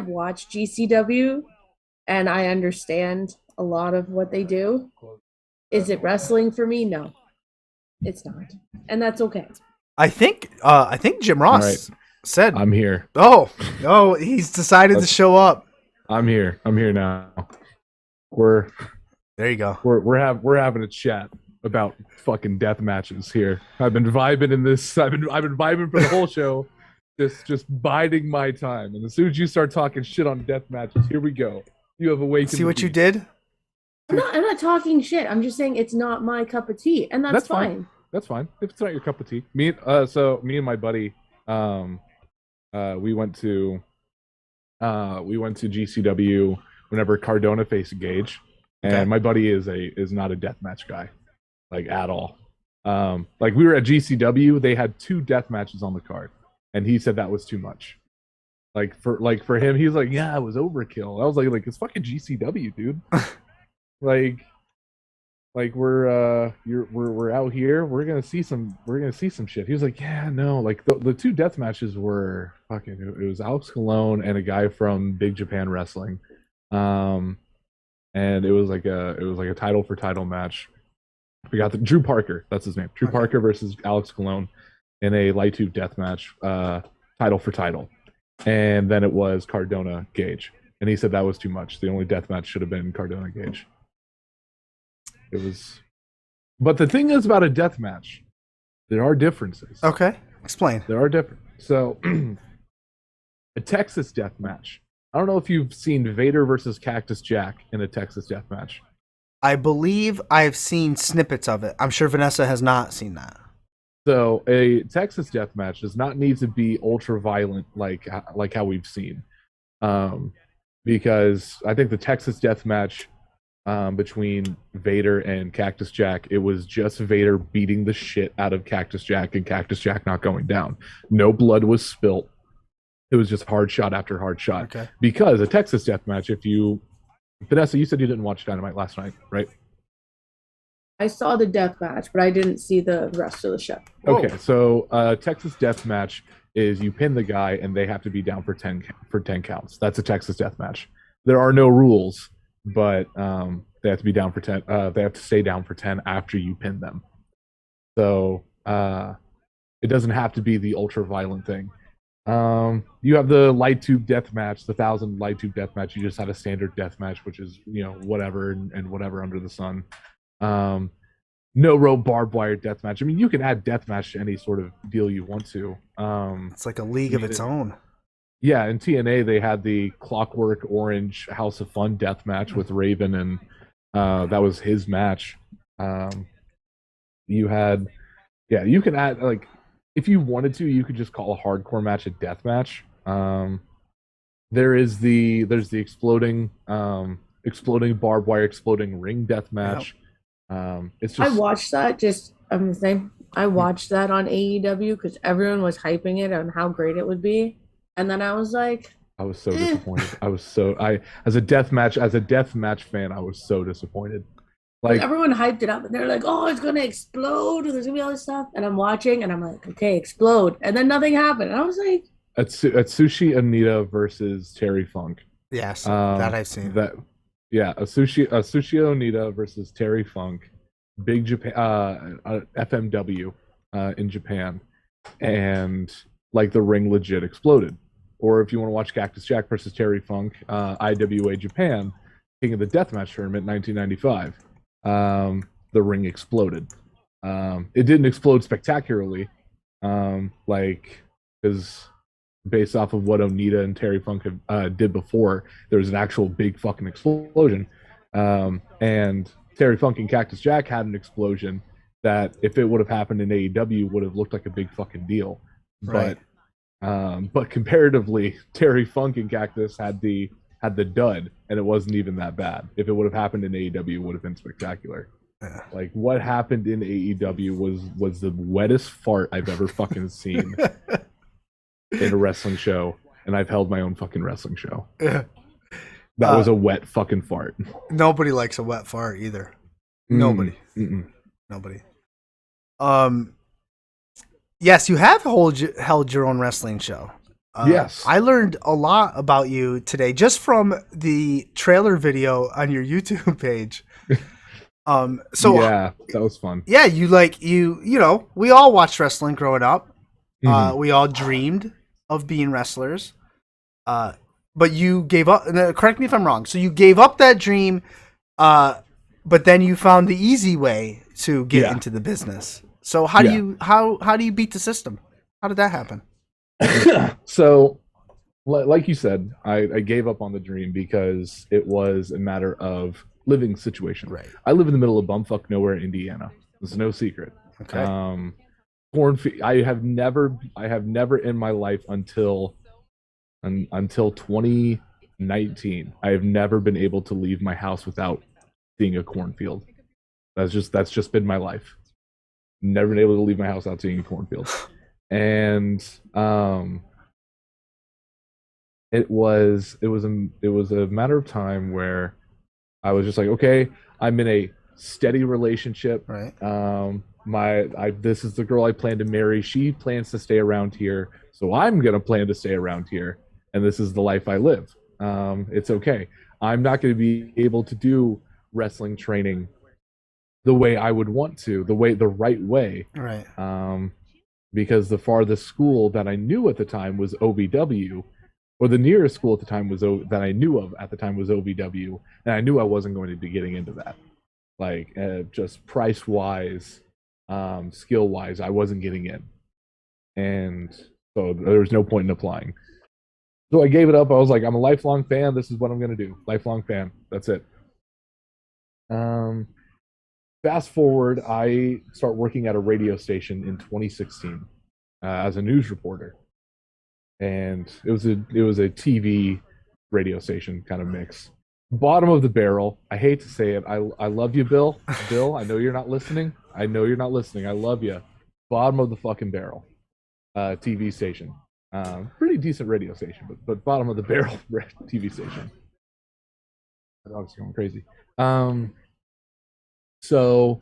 have watched GCW and I understand a lot of what they do. Is it wrestling for me? No, it's not. And that's okay. I think Jim All right, Ross said, I'm here. oh, he's decided to show up. I'm here. I'm here now. We're There you go. we're having a chat about fucking death matches here. I've been vibing in this. I've been vibing for the whole show, just biding my time. And as soon as you start talking shit on death matches, here we go. You have awakened. See what you beast. did? I'm not talking shit. I'm just saying it's not my cup of tea, and that's fine. That's fine. If it's not your cup of tea. Me and my buddy, we went to GCW whenever Cardona faced Gage, and Okay. my buddy is not a deathmatch guy, like at all. Like we were at GCW, they had 2 death matches on the card, and he said that was too much. For him, he's like, yeah, it was overkill. I was like it's fucking GCW, dude. We're out here. We're gonna see some shit. He was like, yeah, no, like the 2 death matches were fucking. It was Alex Colon and a guy from Big Japan Wrestling, and it was like a title for title match. We got the Drew Parker. That's his name. Drew Parker versus Alex Colon in a light tube death match, title for title, and then it was Cardona Gage, and he said that was too much. The only death match should have been Cardona Gage. It was, but the thing is about a death match, there are differences. Okay, explain. There are different. So, a Texas death match. I don't know if you've seen Vader versus Cactus Jack in a Texas death match. I believe I've seen snippets of it. I'm sure Vanessa has not seen that. So, a Texas death match does not need to be ultra violent like how we've seen, because I think the Texas death match. Between Vader and Cactus Jack, it was just Vader beating the shit out of Cactus Jack and Cactus Jack not going down. No blood was spilt. It was just hard shot after hard shot. Okay. Because a Texas death match, Vanessa, you said you didn't watch Dynamite last night, right? I saw the death match, but I didn't see the rest of the show. Okay, so Texas death match is you pin the guy and they have to be down for 10 counts. That's a Texas death match. There are no rules, but they have to be down for 10. They have to stay down for 10 after you pin them. So it doesn't have to be the ultra violent thing. You have the light tube death match, the 1,000 light tube death match. You just had a standard death match, which is whatever and whatever under the sun. No rope barbed wire death match. I mean, you can add death match to any sort of deal you want to. It's like a league of its own. Yeah, in TNA they had the Clockwork Orange House of Fun death match with Raven, and that was his match. You can add, like, if you wanted to, you could just call a hardcore match a death match. There's the exploding barbed wire exploding ring death match. It's just I watched that. I watched that on AEW because everyone was hyping it on how great it would be. And then I was like, I was so disappointed. As a death match fan, I was so disappointed. Like everyone hyped it up and they're like, oh, it's gonna explode and there's gonna be all this stuff. And I'm watching and I'm like, okay, explode. And then nothing happened. And I was like, Atsushi Onita versus Terry Funk. Yes, that I've seen. Atsushi Onita versus Terry Funk, Big Japan, FMW in Japan, and like the ring legit exploded. Or if you want to watch Cactus Jack versus Terry Funk, IWA Japan, King of the Deathmatch Tournament, 1995, the ring exploded. It didn't explode spectacularly, because based off of what Onita and Terry Funk did before, there was an actual big fucking explosion. And Terry Funk and Cactus Jack had an explosion that, if it would have happened in AEW, would have looked like a big fucking deal. Right. But comparatively, Terry Funk and Cactus had the dud, and it wasn't even that bad. If it would have happened in AEW, it would have been spectacular. Yeah. Like, what happened in AEW was the wettest fart I've ever fucking seen in a wrestling show, and I've held my own fucking wrestling show. Yeah. That was a wet fucking fart. Nobody likes a wet fart either. Nobody. Nobody. Yes, you have held your own wrestling show. Yes. I learned a lot about you today just from the trailer video on your YouTube page. So Yeah, that was fun. yeah, you know, we all watched wrestling growing up. Mhm. We all dreamed of being wrestlers. But you gave up. Correct me if I'm wrong. So you gave up that dream, but then you found the easy way to get Yeah. into the business. So how do Yeah. you how do you beat the system? How did that happen? So, like you said, I gave up on the dream because it was a matter of living situation. Right. I live in the middle of bumfuck nowhere, Indiana. It's no secret. Okay. Cornfield. I have never in my life until 2019. I have never been able to leave my house without seeing a cornfield. That's just been my life. Never been able to leave my house without seeing a cornfield. And it was a matter of time where I was just like, okay, I'm in a steady relationship. Right. This is the girl I plan to marry. She plans to stay around here, so I'm gonna plan to stay around here, and this is the life I live. It's okay. I'm not going to be able to do wrestling training the way I would want to, the right way, Right. because the farthest school that I knew at the time was OVW, or the nearest school at the time that I knew of at the time was OVW, and I knew I wasn't going to be getting into that. Like just price wise, skill wise, I wasn't getting in, and so there was no point in applying. So I gave it up. I was like, I'm a lifelong fan. This is what I'm going to do. Lifelong fan. That's it. Um, Fast forward, I start working at a radio station in 2016 as a news reporter, and it was a TV radio station kind of mix. Bottom of the barrel. I hate to say it. I love you, Bill. Bill, I know you're not listening. I know you're not listening. I love you. Bottom of the fucking barrel. TV station. Pretty decent radio station, but bottom of the barrel TV station. My dog's going crazy. So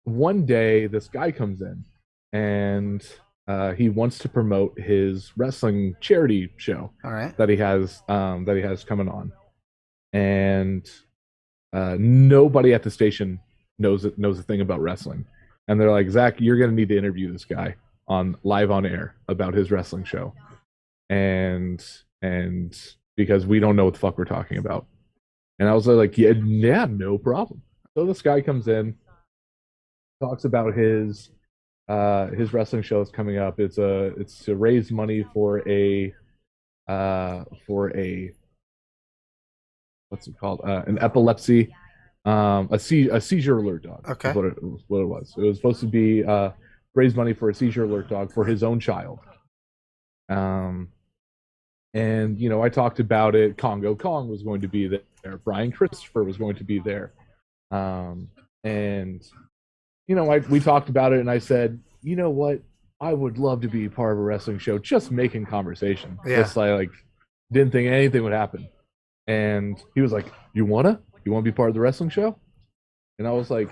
one day this guy comes in and he wants to promote his wrestling charity show All right. that he has coming on, and nobody at the station knows a thing about wrestling, and they're like, Zach, you're gonna need to interview this guy on live on air about his wrestling show, and because we don't know what the fuck we're talking about. And I was like, yeah, no problem. So this guy comes in, talks about his wrestling show is coming up. It's to raise money for a what's it called? An epilepsy, a seizure alert dog. Okay. Is what it was. It was supposed to be raise money for a seizure alert dog for his own child. And I talked about it. Congo Kong was going to be there. Brian Christopher was going to be there. And we talked about it, and I said, you know what? I would love to be part of a wrestling show, just making conversation. Yeah. Just like didn't think anything would happen. And he was like, You wanna be part of the wrestling show? And I was like,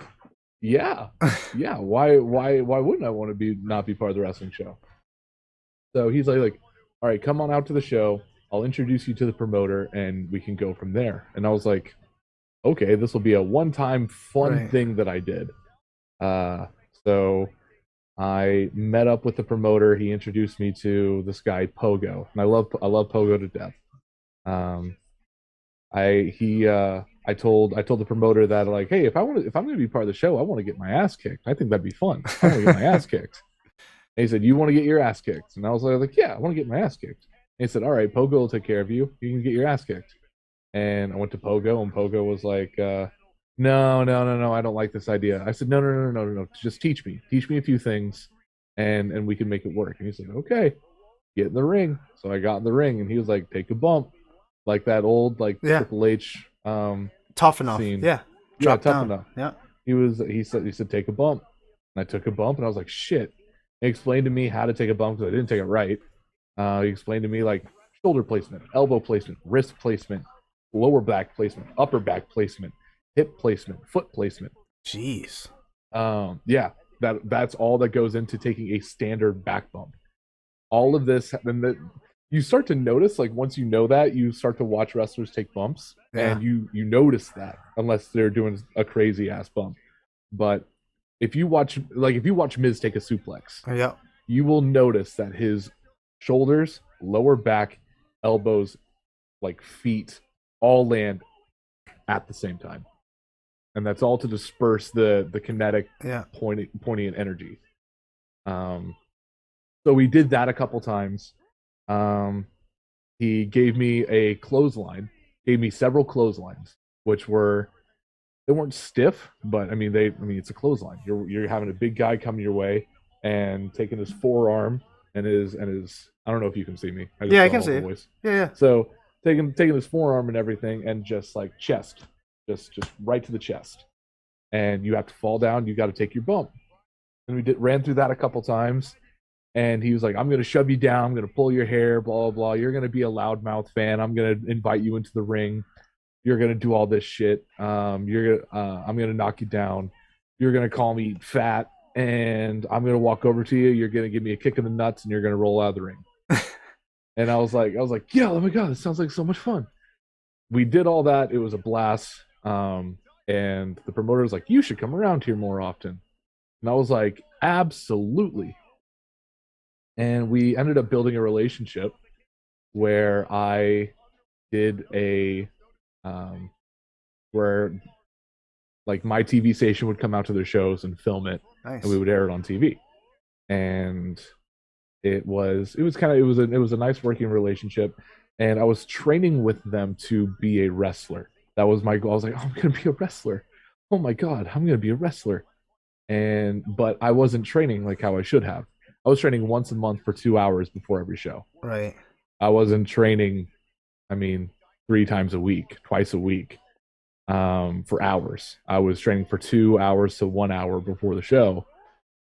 Yeah. Why wouldn't I want to not be part of the wrestling show? So he's like, all right, come on out to the show. I'll introduce you to the promoter and we can go from there. And I was like, okay, this will be a one-time fun Right. thing that I did. So I met up with the promoter. He introduced me to this guy Pogo, and I love Pogo to death. I told the promoter that, like, hey, if I'm going to be part of the show, I want to get my ass kicked. I think that'd be fun. I want to get my ass kicked. And he said, you want to get your ass kicked? And I was like, yeah, I want to get my ass kicked. And he said, all right, Pogo will take care of you. You can get your ass kicked. And I went to Pogo, and Pogo was like, no, I don't like this idea. I said, no, just teach me a few things, and we can make it work. And he said, okay, get in the ring. So I got in the ring, and he was like, take a bump, like that old Triple H tough enough scene. Yeah. Drop tough down. enough. Yeah. He said take a bump, and I took a bump, and I was like, shit. He explained to me how to take a bump because I didn't take it right. He explained to me like shoulder placement, elbow placement, wrist placement, lower back placement, upper back placement, hip placement, foot placement. Jeez. Yeah, that's all that goes into taking a standard back bump. all of this, and that you start to notice, like once you know that, you start to watch wrestlers take bumps, Yeah. and you notice that unless they're doing a crazy ass bump. But if you watch Miz take a suplex, Yep. you will notice that his shoulders, lower back, elbows, like feet, all land at the same time, and that's all to disperse the kinetic pointing and energy. So we did that a couple times. He gave me a clothesline, gave me several clotheslines, which they weren't stiff, but I mean it's a clothesline. You're having a big guy come your way and taking his forearm and his I don't know if you can see me. I can see. Yeah. So taking his forearm and everything and just like chest, just right to the chest, and you have to fall down. You got to take your bump, and we ran through that a couple times. And he was like, I'm going to shove you down. I'm going to pull your hair, blah, blah, blah. You're going to be a loudmouth fan. I'm going to invite you into the ring. You're going to do all this shit. I'm going to knock you down. You're going to call me fat. And I'm going to walk over to you. You're going to give me a kick in the nuts and you're going to roll out of the ring. And I was like, yeah, oh my God, this sounds like so much fun. We did all that. It was a blast. And the promoter was like, you should come around here more often. And I was like, absolutely. And we ended up building a relationship where I did where like my TV station would come out to their shows and film it, nice. And we would air it on TV. And it was a nice working relationship. And I was training with them to be a wrestler. That was my goal. I was like, oh, I'm going to be a wrestler. Oh my God, I'm going to be a wrestler. But I wasn't training like how I should have. I was training once a month for 2 hours before every show. Right. I wasn't training, 3 times a week, twice a week, for hours. I was training for 2 hours to 1 hour before the show,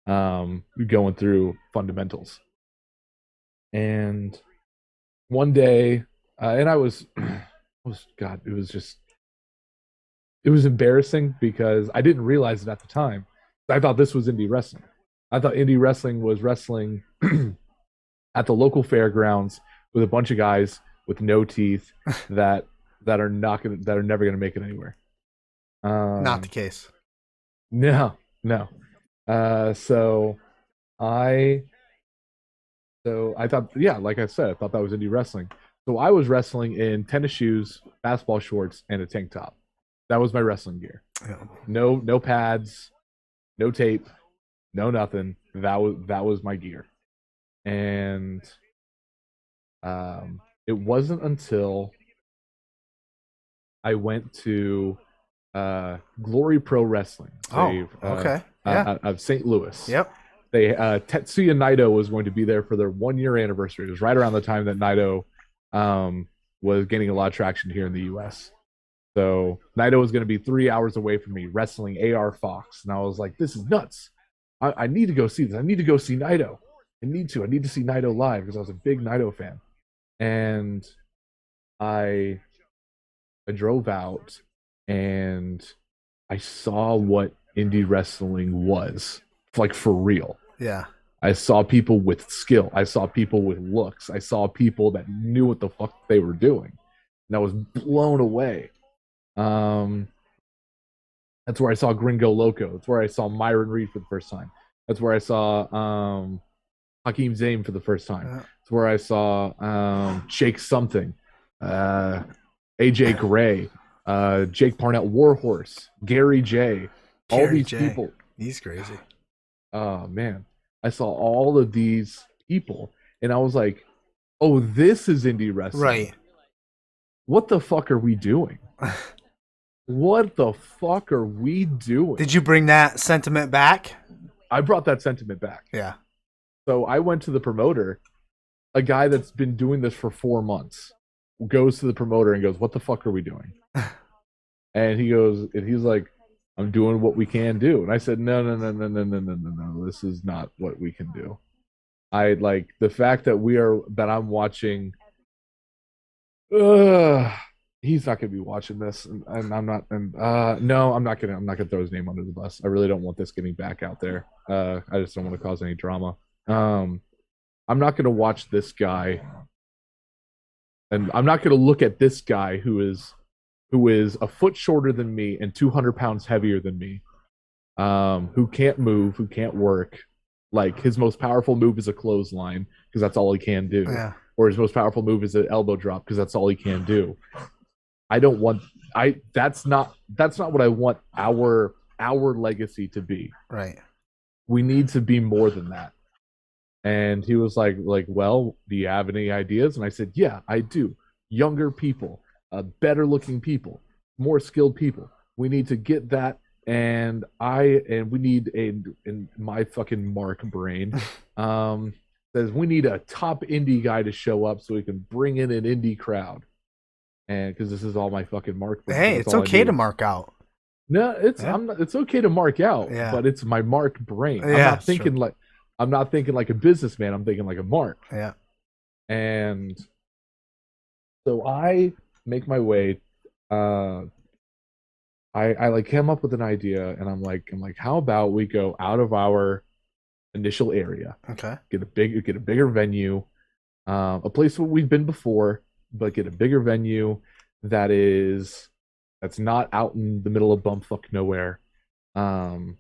going through fundamentals. And one day, and it was embarrassing because I didn't realize it at the time. I thought this was indie wrestling. I thought indie wrestling was wrestling at the local fairgrounds with a bunch of guys with no teeth that are never gonna make it anywhere. Not the case. No. So I thought, yeah, like I said, I thought that was indie wrestling. So I was wrestling in tennis shoes, basketball shorts, and a tank top. That was my wrestling gear. Yeah. No pads, no tape. No, nothing. That was my gear. And it wasn't until I went to Glory Pro Wrestling. Okay. Of St. Louis. Yep. They Tetsuya Naito was going to be there for their 1-year anniversary. It was right around the time that Naito was gaining a lot of traction here in the US. So Naito was going to be 3 hours away from me wrestling AR Fox. And I was like, this is nuts. I need to go see this. I need to go see Naito. I need to see Naito live because I was a big Naito fan. And I drove out and I saw what indie wrestling was, like for real. Yeah. I saw people with skill. I saw people with looks. I saw people that knew what the fuck they were doing. And I was blown away. That's where I saw Gringo Loco. That's where I saw Myron Reed for the first time. That's where I saw Hakeem Zayn for the first time. That's where I saw Jake something, AJ Gray, Jake Parnell, Warhorse, Gary J. All these people. He's crazy. Oh, man. I saw all of these people, and I was like, oh, this is indie wrestling. Right. What the fuck are we doing? What the fuck are we doing? Did you bring that sentiment back? I brought that sentiment back. Yeah. So I went to the promoter, a guy that's been doing this for 4 months, goes to the promoter and goes, what the fuck are we doing? And he's like, I'm doing what we can do. And I said, no. This is not what we can do. I like the fact that I'm watching. He's not going to be watching this, and I'm not. And no, I'm not gonna throw his name under the bus. I really don't want this getting back out there. I just don't want to cause any drama. I'm not going to watch this guy, and I'm not going to look at this guy who is a foot shorter than me and 200 pounds heavier than me, who can't move, who can't work. Like his most powerful move is a clothesline because that's all he can do, Yeah. or his most powerful move is an elbow drop because that's all he can do. I don't want. That's not what I want our legacy to be. Right. We need to be more than that. And he was like, well, do you have any ideas? And I said, yeah, I do. Younger people, better looking people, more skilled people. We need to get that. And we need in my fucking Mark brain, says we need a top indie guy to show up so we can bring in an indie crowd. And because this is all my fucking Mark brain. Hey, it's okay to mark out. No, it's okay to mark out, but it's my Mark brain. Yeah, I'm not thinking like a businessman. I'm thinking like a Mark. Yeah. And so I make my way. I like came up with an idea, and I'm like, how about we go out of our initial area? Okay. Get a bigger venue, a place where we've been before, but get a bigger venue that's not out in the middle of bumfuck nowhere, and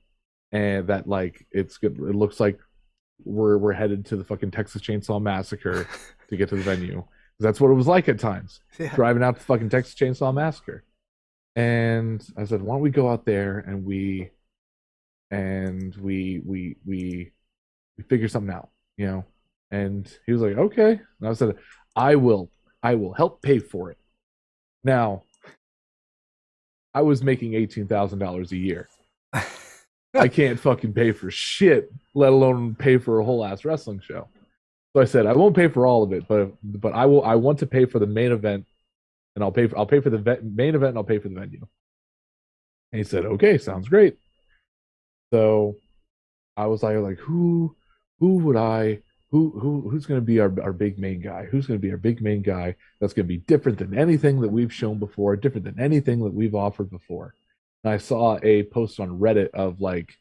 that like it's good. It looks like we're headed to the fucking Texas Chainsaw Massacre to get to the venue. That's what it was like at times, driving out to fucking Texas Chainsaw Massacre. And I said, why don't we go out there and we figure something out, you know? And he was like, okay. And I said, I will help pay for it. Now, I was making $18,000 a year. I can't fucking pay for shit, let alone pay for a whole ass wrestling show. So I said, I won't pay for all of it, but I want to pay for the main event, and I'll pay for the main event, and I'll pay for the venue. And he said, okay, sounds great. So I was like, who's going to be our big main guy? Who's going to be our big main guy that's going to be different than anything that we've shown before, different than anything that we've offered before? And I saw a post on Reddit of like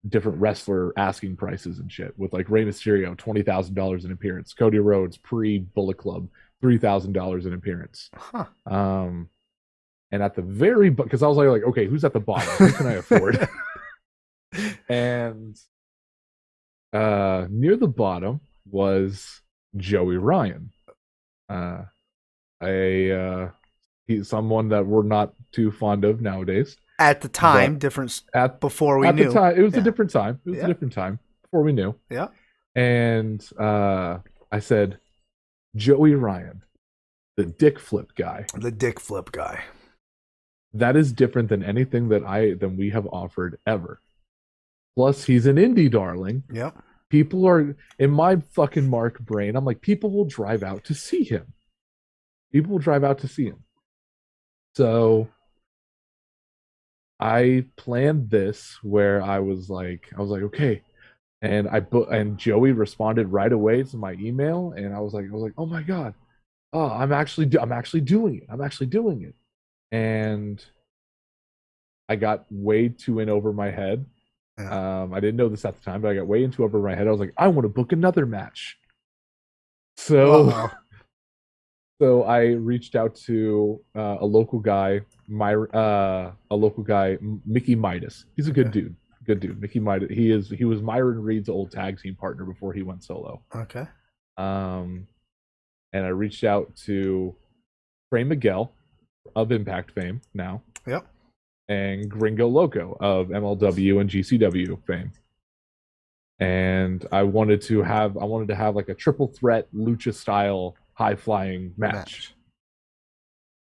different wrestler asking prices and shit, with like Rey Mysterio, $20,000 an appearance, Cody Rhodes pre-Bullet Club, $3,000 an appearance. Huh. And at the very, because I was like, okay, who's at the bottom? Who can I afford? And near the bottom was Joey Ryan. He's someone that we're not too fond of nowadays. At the time, before we knew. At the time, it was a different time. It was a different time before we knew. Yeah. And I said, Joey Ryan, the dick flip guy. The dick flip guy. That is different than anything than we have offered ever. Plus, he's an indie darling. Yep. People are, in my fucking Mark brain, I'm like, people will drive out to see him. So I planned this where I was like, okay. And Joey responded right away to my email, and I was like, oh my God. Oh, I'm actually doing it. And I got way too in over my head. Yeah. I didn't know this at the time, but I got way into over my head. I was like, I want to book another match. So, so I reached out to a local guy, Mickey Midas. He's a good dude. Mickey Midas. He was Myron Reed's old tag team partner before he went solo. Okay. And I reached out to Trey Miguel of Impact fame now. Yep. And Gringo Loco of MLW and GCW fame. And I wanted to have like a triple threat lucha style high flying match.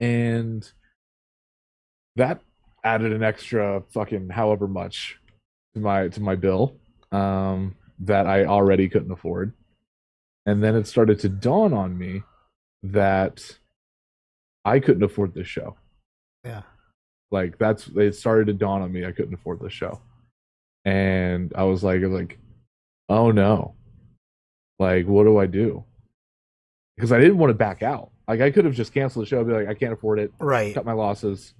And that added an extra fucking however much to my bill that I already couldn't afford. And then it started to dawn on me that I couldn't afford this show. Yeah. Like it started to dawn on me I couldn't afford this show. And I was like, oh no. Like, what do I do? Because I didn't want to back out. Like, I could have just canceled the show and be like, I can't afford it. Right. Cut my losses.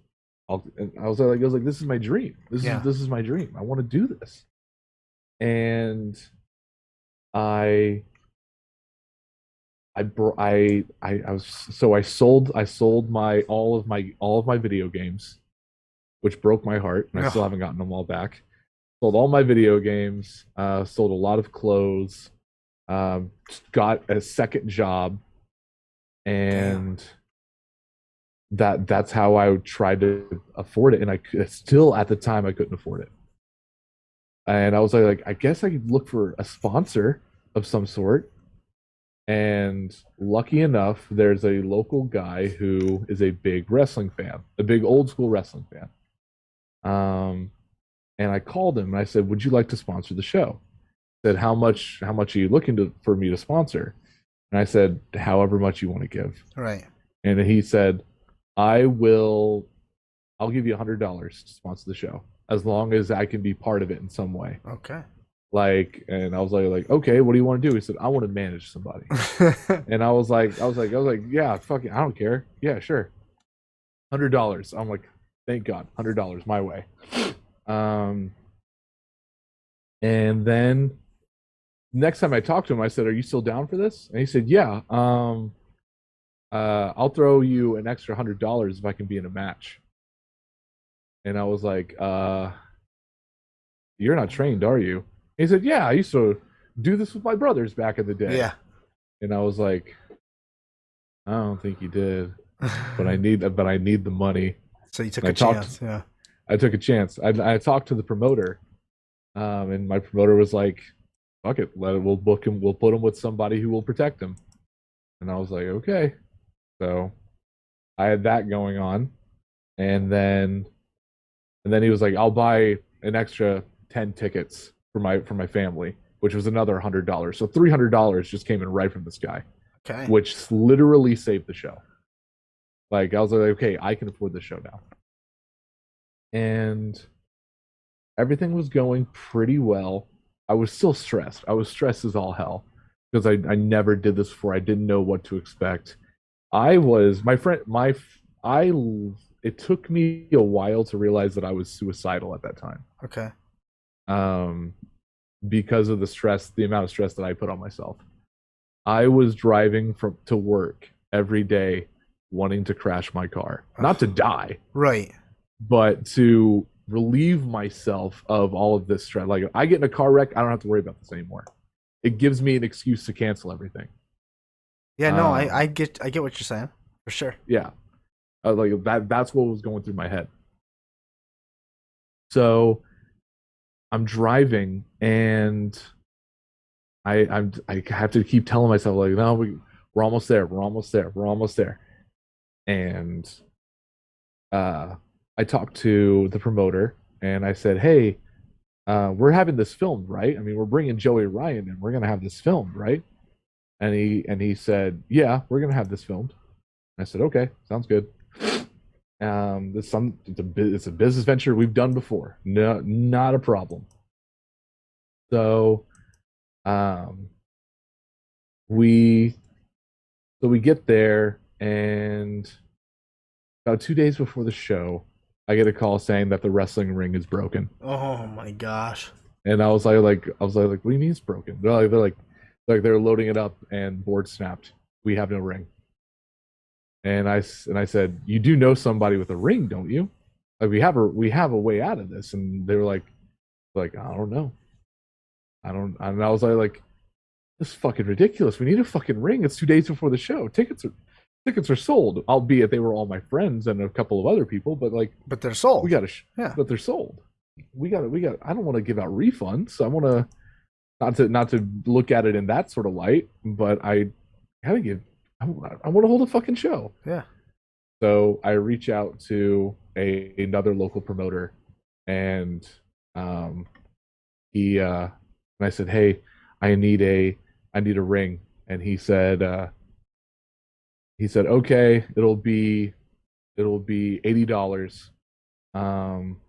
And I was like, this is my dream. This is my dream. I want to do this. And I I sold my all of my video games, which broke my heart, and I still Ugh. haven't gotten them all back. Sold all my video games, sold a lot of clothes, got a second job, Damn. and that's how I tried to afford it. And still at the time I couldn't afford it. And I was like, I guess I could look for a sponsor of some sort. And lucky enough, there's a local guy who is a big wrestling fan, a big old school wrestling fan. And I called him and I said, "Would you like to sponsor the show?" He said, How much are you looking to for me to sponsor?" And I said, "However much you want to give." Right. And he said, "I will. I'll give you $100 to sponsor the show as long as I can be part of it in some way." Okay. And I was okay, what do you want to do? He said, "I want to manage somebody." And yeah, fuck it, I don't care. Yeah, sure. $100. I'm like, thank God, $100 my way. Um, and then next time I talked to him, I said, "Are you still down for this?" And he said, "Yeah. I'll throw you an extra $100 if I can be in a match." And I was like, "You're not trained, are you?" He said, "Yeah, I used to do this with my brothers back in the day." Yeah. And I was like, "I don't think you did, but I need the money." So you took And a chance. Yeah. I took a chance. I talked to the promoter, and my promoter was like, "Fuck it, we'll book him. We'll put him with somebody who will protect him." And I was like, "Okay." So I had that going on, and then he was like, "I'll buy an extra 10 tickets for my family," which was another $100. So $300 just came in right from this guy, Okay. which literally saved the show. Like I was like, "Okay, I can afford the show now." And everything was going pretty well. I was still stressed. I was stressed as all hell because I never did this before. I didn't know what to expect. I was my friend my I It took me a while to realize that I was suicidal at that time. Okay. Um because of the amount of stress that I put on myself. I was driving from to work every day wanting to crash my car. Not to die, Right. but to relieve myself of all of this stress. Like I get in a car wreck, I don't have to worry about this anymore. It gives me an excuse to cancel everything. Yeah. No, Um, I get what you're saying for sure. yeah, like that's what was going through my head. So I'm driving and I have to keep telling myself like, no, we're almost there, we're almost there, we're almost there. And I talked to the promoter and I said, "Hey, we're having this filmed, right? I mean, we're bringing Joey Ryan and we're gonna have this filmed, right?" And he said, "Yeah, we're gonna have this filmed." I said, "Okay, sounds good." It's a business venture we've done before. No, not a problem. So, um, we we get there, and about 2 days before the show, I get a call saying that the wrestling ring is broken. Oh my gosh. And I was like, "What do you mean it's broken?" They're loading it up, and board snapped. We have no ring. And I said, "You do know somebody with a ring, don't you? Like we have a way out of this." And they were like, "I don't know, I don't." And I was "This is fucking ridiculous. We need a fucking ring. It's 2 days before the show. Tickets are sold, albeit they were all my friends and a couple of other people, but like But they're sold. we got to, Yeah. but they're sold. We got. I don't want to give out refunds. I want to not to look at it in that sort of light, but I gotta give. I want to hold a fucking show." Yeah. So I reach out to another local promoter, and um, and I said, "Hey, I need a ring," and he said, "Okay, it'll be $80. Um,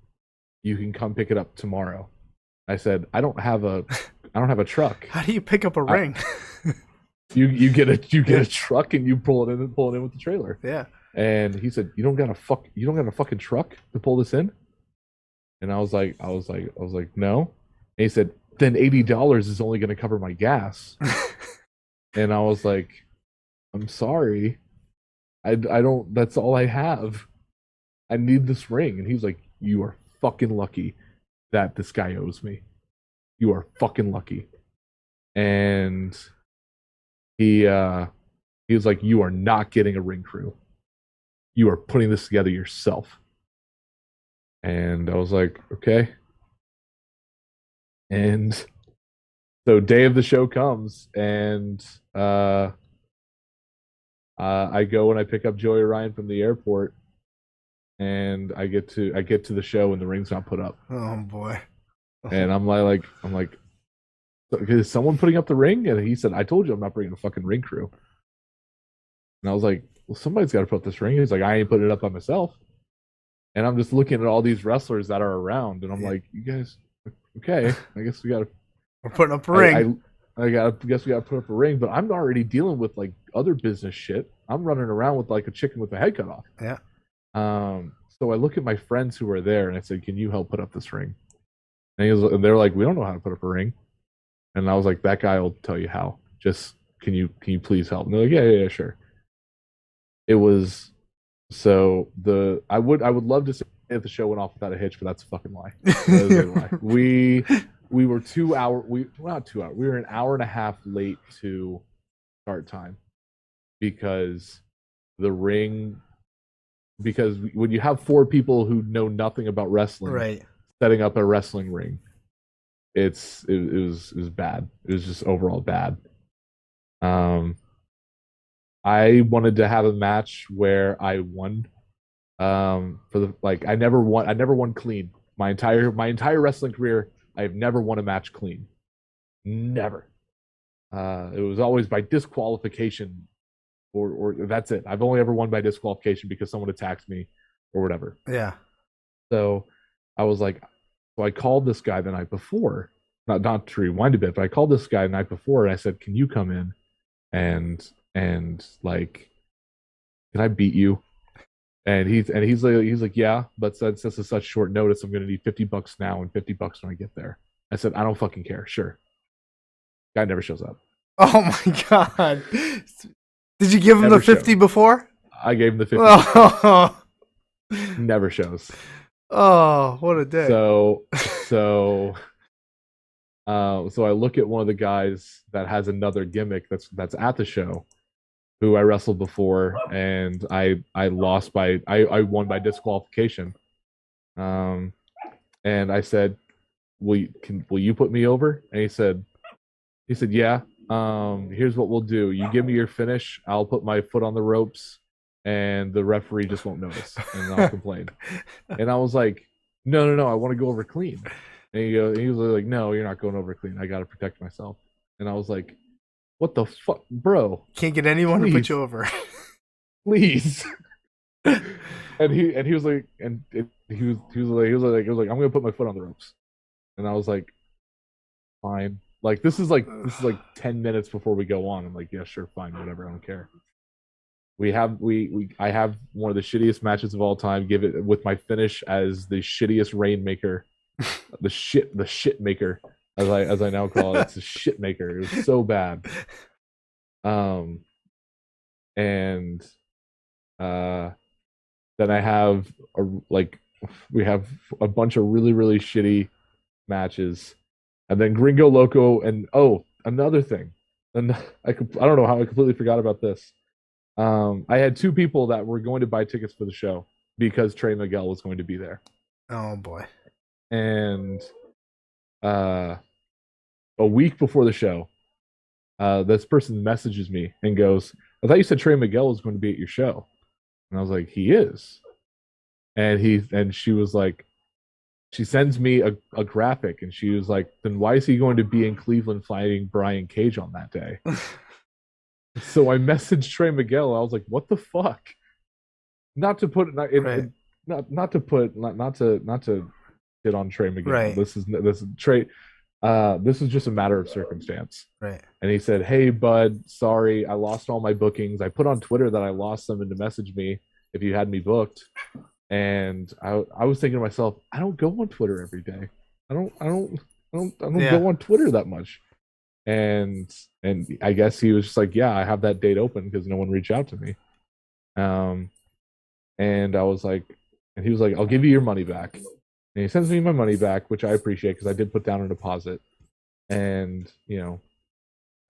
you can come pick it up tomorrow." I said, I don't have a truck. How do you pick up a I, ring? you get a truck and you pull it in with the trailer. Yeah. And he said, you don't got a fucking truck to pull this in?" And I was like, "No." And he said, "Then $80 is only going to cover my gas." And I was like, I'm sorry. I don't. That's all I have. I need this ring. And he's like, you are fucking lucky that this guy owes me. You are fucking lucky. And he was like, you are not getting a ring crew. You are putting this together yourself. And I was like, okay. And so day of the show comes, and I go and I pick up Joey Ryan from the airport, and I get to the show, and the ring's not put up. Oh boy. And I'm like, is someone putting up the ring? And he said, I told you I'm not bringing a fucking ring crew. And I was like, well, somebody's got to put this ring. He's like, I ain't putting it up by myself. And I'm just looking at all these wrestlers that are around, and I'm like, you guys, okay, I guess we got to. We're putting up a ring. I guess we got to put up a ring, but I'm already dealing with like other business shit. I'm running around with like a chicken with a head cut off. Yeah. So I look at my friends who are there, and I said, "Can you help put up this ring?" And they're like, "We don't know how to put up a ring." And I was like, "That guy will tell you how. Just can you please help?" And they're like, "Yeah, sure." It was so I would love to say if the show went off without a hitch, but that's a fucking lie. That is a lie. We were 2 hours. Not 2 hours. We were an hour and a half late to start time because the ring. Because when you have 4 people who know nothing about wrestling, right, setting up a wrestling ring, it was bad. It was just overall bad. I wanted to have a match where I won. For the I never won clean. My entire wrestling career, I've never won a match clean. Never. It was always by disqualification, or that's it. I've only ever won by disqualification because someone attacked me or whatever. Yeah. So I was like, so I called this guy the night before. Not to rewind a bit, but I called this guy the night before, and I said, "Can you come in and like, can I beat you?" And he's like, yeah, but since this is such short notice, I'm gonna need $50 now and $50 when I get there. I said, I don't fucking care. Sure. Guy never shows up. Oh my god. Did you give him Never the 50 showed. before? I gave him the 50. Oh. Never shows. Oh, what a day. So I look at one of the guys that has another gimmick that's at the show, who I wrestled before, and I lost by I won by disqualification. And I said, will you put me over? And he said, yeah. Here's what we'll do. You give me your finish, I'll put my foot on the ropes, and the referee just won't notice, and I'll complain. And I was like, no, I want to go over clean. And he was like, no, you're not going over clean. I got to protect myself. And I was like, what the fuck, bro? Can't get anyone Please. to put you over. Please. and he was like, he was like, I'm gonna put my foot on the ropes. And I was like, fine. Like this is like 10 minutes before we go on. I'm like, yeah, sure, fine, whatever, I don't care. I have one of the shittiest matches of all time. Give it with my finish as the shittiest rainmaker, the shit maker, as I now call it. It's a shit maker. It was so bad. And then I have we have a bunch of really, really shitty matches, and then Gringo Loco, and another thing, and I don't know how I completely forgot about this. I had 2 people that were going to buy tickets for the show because Trey Miguel was going to be there. Oh boy. And a week before the show, this person messages me and goes, I thought you said Trey Miguel was going to be at your show. And I was like, he is. And she was like, she sends me a graphic, and she was like, then why is he going to be in Cleveland fighting Brian Cage on that day? So I messaged Trey Miguel. I was like, what the fuck? Not to put not to get on Trey Miguel. Right. This is Trey. This is just a matter of circumstance. Right. And he said, hey, bud, sorry, I lost all my bookings. I put on Twitter that I lost them and to message me if you had me booked. And I was thinking to myself, I don't go on Twitter every day. I don't Yeah. go on Twitter that much. and I guess he was just like, yeah, I have that date open because no one reached out to me. Um, and I was like, and he was like, I'll give you your money back. And he sends me my money back, which I appreciate because I did put down a deposit, and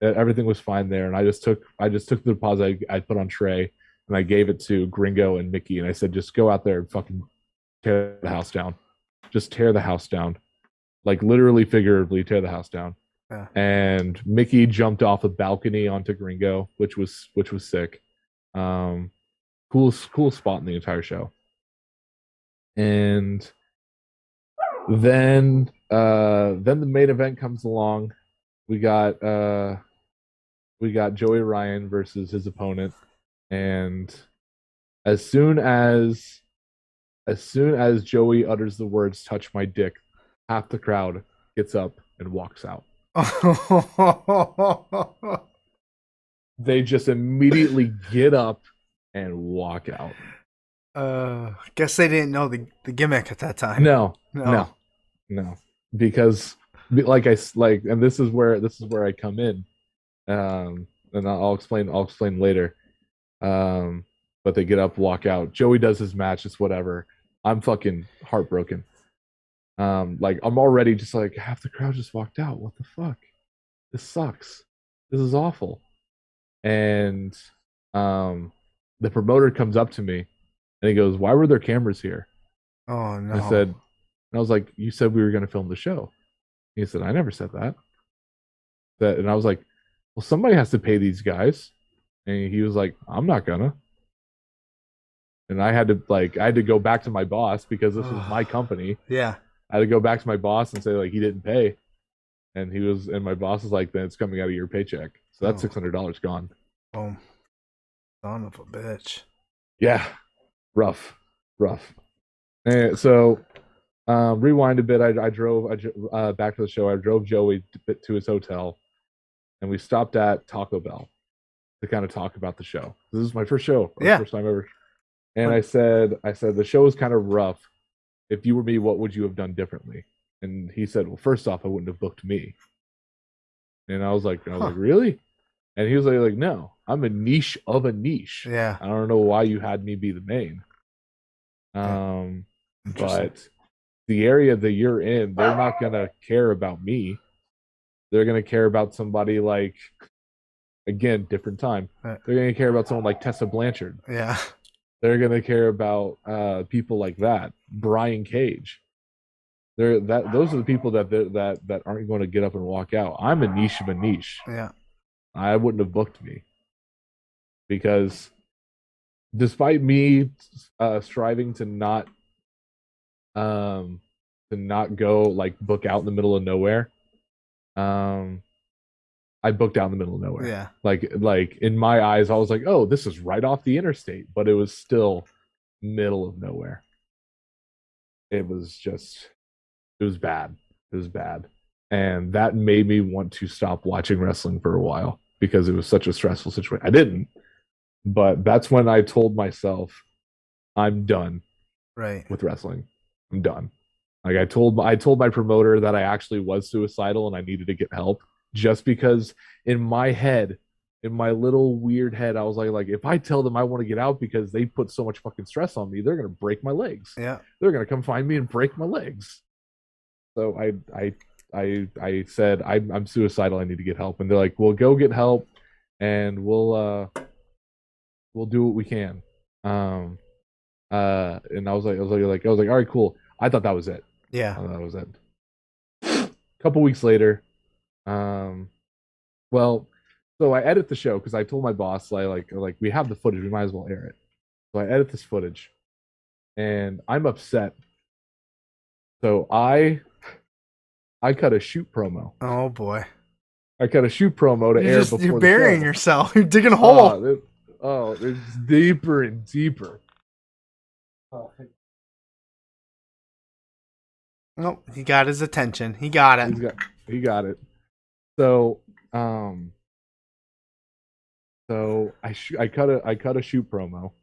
everything was fine there. And I just took the deposit I put on Trey, and I gave it to Gringo and Mickey, and I said, just go out there and fucking tear the house down, just tear the house down, like literally, figuratively tear the house down. Yeah. And Mickey jumped off a balcony onto Gringo, which was sick. Um, cool spot in the entire show. And then the main event comes along. We got Joey Ryan versus his opponent, and as soon as Joey utters the words "touch my dick," half the crowd gets up and walks out. They just immediately get up and walk out. Guess they didn't know the gimmick at that time. No. Because and this is where I come in. And I'll explain later. But they get up, walk out. Joey does his match, it's whatever. I'm fucking heartbroken. Like I'm already just like, half the crowd just walked out. What the fuck? This sucks. This is awful. And the promoter comes up to me and he goes, "Why were there cameras here?" Oh no. I was like, "You said we were going to film the show." He said, "I never said that." And I was like, "Well, somebody has to pay these guys." And he was like, "I'm not gonna." And I had to go back to my boss because this was my company. Yeah. I had to go back to my boss and say like he didn't pay. And my boss was like, "Then it's coming out of your paycheck." So that's $600 gone. Oh, son of a bitch. Yeah. Rough. And so rewind a bit. I drove back to the show. I drove Joey to his hotel, and we stopped at Taco Bell to kind of talk about the show. This is my first show, first time ever. And I said the show was kind of rough. If you were me, what would you have done differently? And he said, "Well, first off, I wouldn't have booked me." And I was like, really? And he was like, "No, I'm a niche of a niche. Yeah. I don't know why you had me be the main." But the area that you're in, they're not gonna care about me. They're gonna care about somebody like, again, different time. They're gonna care about someone like Tessa Blanchard. Yeah. They're gonna care about people like that. Brian Cage. Those are the people that aren't going to get up and walk out. I'm a niche of a niche. Yeah. I wouldn't have booked me because despite me striving to not go like book out in the middle of nowhere, I booked out in the middle of nowhere. Yeah. Like in my eyes, I was like, "Oh, this is right off the interstate," but it was still middle of nowhere. It was bad. It was bad. And that made me want to stop watching wrestling for a while because it was such a stressful situation. I didn't, but that's when I told myself, I'm done with wrestling. I'm done. Like I told my promoter that I actually was suicidal and I needed to get help, just because in my head, in my little weird head, I was like if I tell them I want to get out because they put so much fucking stress on me, they're gonna break my legs. Yeah. They're gonna come find me and break my legs. So I said I'm suicidal. I need to get help, and they're like, "Well, go get help, and we'll do what we can." And I was like, all right, cool. I thought that was it. Yeah. I thought that was it. A couple weeks later, well, so I edit the show because I told my boss like we have the footage, we might as well air it. So I edit this footage, and I'm upset. So I cut a shoot promo. Oh boy. I cut a shoot promo to air before you're burying the show. yourself. You're digging a hole. It's deeper and deeper. Nope, he got his attention. He got it. He got it. So I cut a shoot promo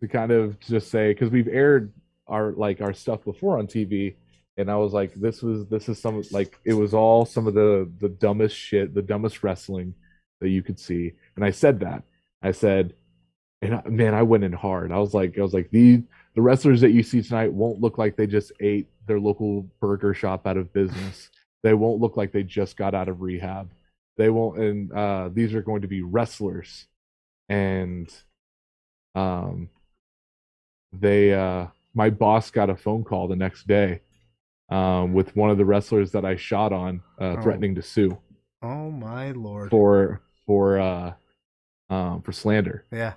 to kind of just say, because we've aired our stuff before on TV, and I was like, this is some like it was all some of the dumbest shit, the dumbest wrestling that you could see. And I said that. I said, man, I went in hard. I was like the wrestlers that you see tonight won't look like they just ate their local burger shop out of business. They won't look like they just got out of rehab. They won't, and these are going to be wrestlers. And um, they, my boss got a phone call the next day with one of the wrestlers that I shot on, threatening to sue. Oh my lord! For slander. Yeah.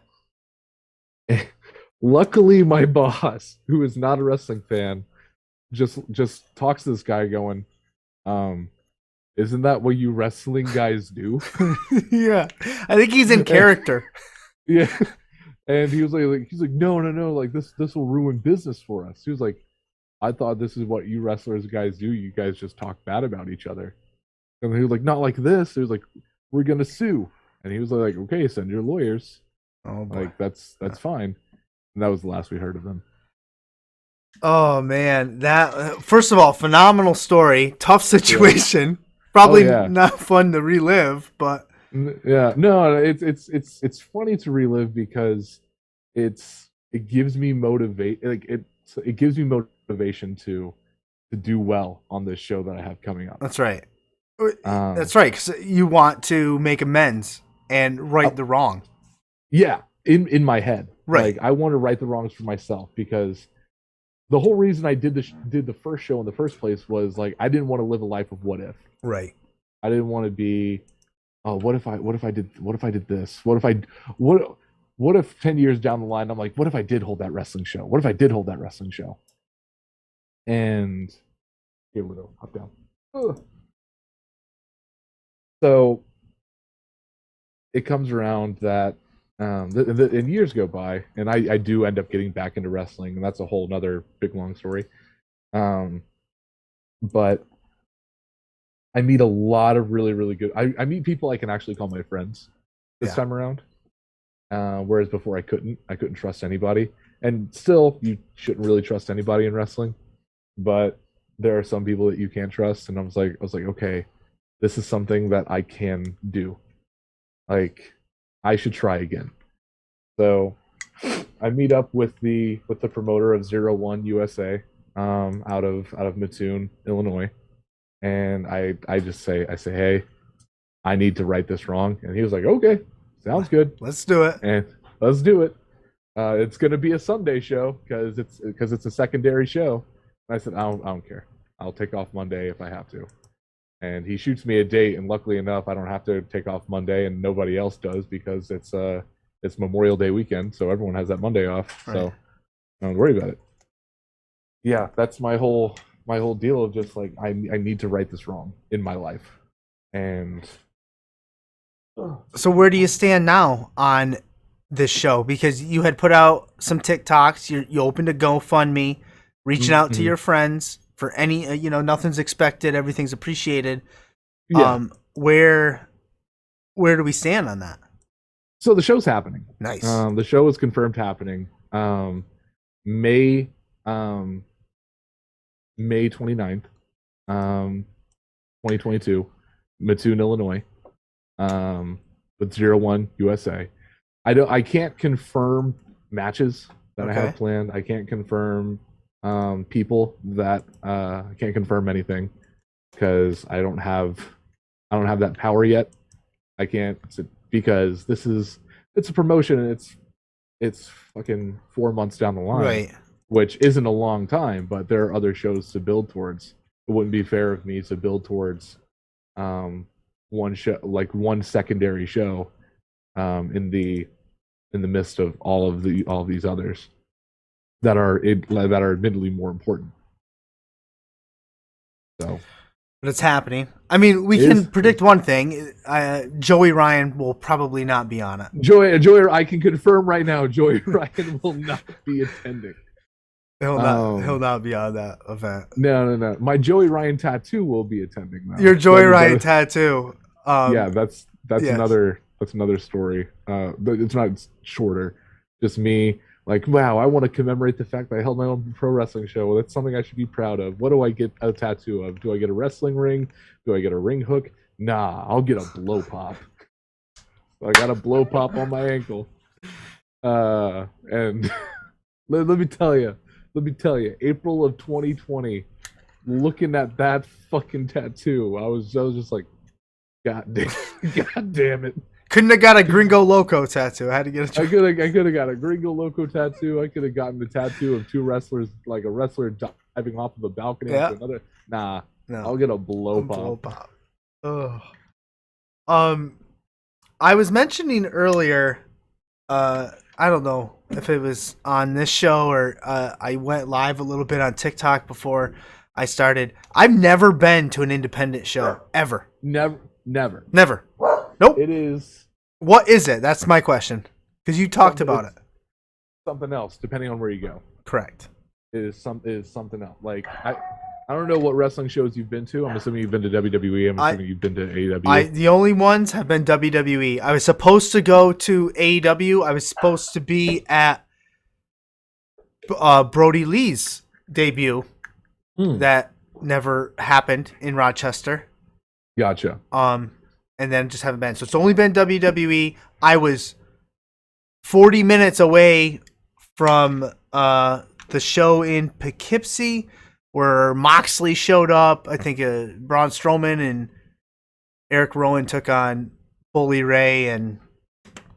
Luckily, my boss, who is not a wrestling fan, just talks to this guy, going, "Isn't that what you wrestling guys do?" Yeah, I think he's in character. Yeah, and he was like, no, like this will ruin business for us. He was like, I thought this is what you wrestlers guys do. You guys just talk bad about each other. And he was like, not like this. He was like, we're gonna sue. And he was like, okay, send your lawyers. Oh boy. Like that's fine. And that was the last we heard of him. Oh man, that first of all, phenomenal story. Tough situation. Yeah. Probably not fun to relive, but yeah, no, it's funny to relive because it gives me it gives me motivation to do well on this show that I have coming up. That's right. That's right, because you want to make amends and right the wrong. Yeah, in my head, right? Like I want to right the wrongs for myself, because the whole reason I did the first show in the first place was like I didn't want to live a life of what if. Right. I didn't want to be, oh, what if I did this? What if 10 years down the line I'm like, what if I did hold that wrestling show? What if I did hold that wrestling show? And here we go, up down. Ugh. So it comes around that and years go by, and I do end up getting back into wrestling, and that's a whole nother big long story. But I meet a lot of really, really good. I meet people I can actually call my friends this time around. Whereas before I couldn't trust anybody, and still you shouldn't really trust anybody in wrestling. But there are some people that you can't trust, and I was like, okay, this is something that I can do. Like, I should try again. So I meet up with the promoter of 01 USA, out of Mattoon, Illinois, and I say, hey, I need to right this wrong, and he was like, okay, sounds good, let's do it, and let's do it. It's gonna be a Sunday show because it's a secondary show. And I said, I don't care. I'll take off Monday if I have to. And he shoots me a date, and luckily enough, I don't have to take off Monday, and nobody else does, because it's Memorial Day weekend, so everyone has that Monday off. Right. So don't worry about it. Yeah, that's my whole deal of just like I need to right this wrong in my life. And so where do you stand now on this show? Because you had put out some TikToks, you opened a GoFundMe, reaching out to your friends for any, nothing's expected, everything's appreciated. Yeah. Where do we stand on that? So the show's happening. Nice. The show is confirmed happening. May 29th, 2022, Mattoon, Illinois, with 01 USA. I can't confirm matches that I have planned. I can't confirm people that I can't confirm anything because I don't have that power yet. I can't, because it's a promotion, and it's fucking 4 months down the line, right? Which isn't a long time, but there are other shows to build towards. It wouldn't be fair of me to build towards one show, like one secondary show, in the midst of all of these others that are admittedly more important. So, but it's happening. I mean, we can predict one thing: Joey Ryan will probably not be on it. Joey, I can confirm right now, Joey Ryan will not be attending. He'll not be on that event. No. My Joey Ryan tattoo will be attending though. Your Joey Ryan tattoo. Yeah, that's another story. But it's not shorter. Just me Like, wow, I want to commemorate the fact that I held my own pro wrestling show. Well, that's something I should be proud of. What do I get a tattoo of? Do I get a wrestling ring? Do I get a ring hook? Nah, I'll get a blow pop. I got a blow pop on my ankle. And let me tell you, April of 2020, looking at that fucking tattoo, I was just like, God damn it. Couldn't have got a Gringo Loco tattoo. I had to get a. I could have got a Gringo Loco tattoo. I could have gotten the tattoo of two wrestlers, like a wrestler diving off of a balcony into another. Nah, no. I'll get a blow pop. Blow pop. Ugh. I was mentioning earlier, I don't know if it was on this show or I went live a little bit on TikTok before I started. I've never been to an independent show ever. Never. Nope. It is. What is it? That's my question. Because you talked about it. Something else, depending on where you go. Correct. It is something else. Like I don't know what wrestling shows you've been to. I'm assuming you've been to WWE. I'm assuming you've been to AEW. The only ones have been WWE. I was supposed to go to AEW. I was supposed to be at Brody Lee's debut. That never happened in Rochester. Gotcha. And then just haven't been. So it's only been WWE. I was 40 minutes away from the show in Poughkeepsie where Moxley showed up. I think Braun Strowman and Eric Rowan took on Bully Ray and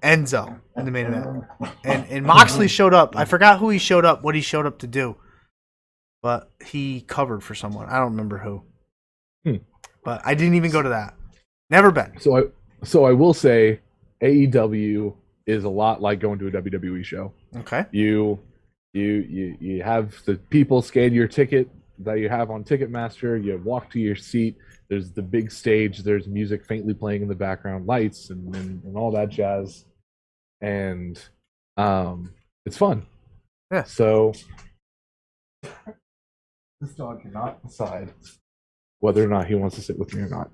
Enzo in the main event. And Moxley showed up. I forgot who he showed up, what he showed up to do. But he covered for someone. I don't remember who. But I didn't even go to that. Never been. So I will say AEW is a lot like going to a WWE show. Okay. You have the people scan your ticket that you have on Ticketmaster. You walk to your seat. There's the big stage. There's music faintly playing in the background, lights and all that jazz. And it's fun. Yeah. So this dog cannot decide whether or not he wants to sit with me or not.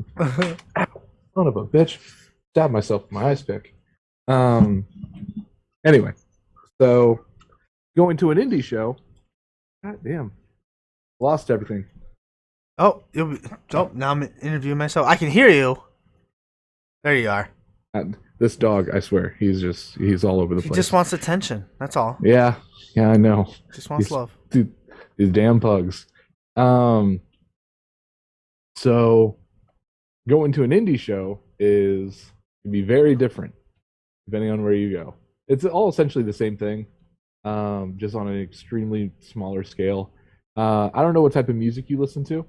Son of a bitch. Stabbed myself with my ice pick. Anyway, so going to an indie show. God damn. Lost everything. Oh, now I'm interviewing myself. I can hear you. There you are. This dog, I swear, he's all over the place. He just wants attention. That's all. Yeah, I know. Just wants love. Dude, these damn pugs. So going to an indie show can be very different depending on where you go. It's all essentially the same thing, just on an extremely smaller scale. I don't know what type of music you listen to.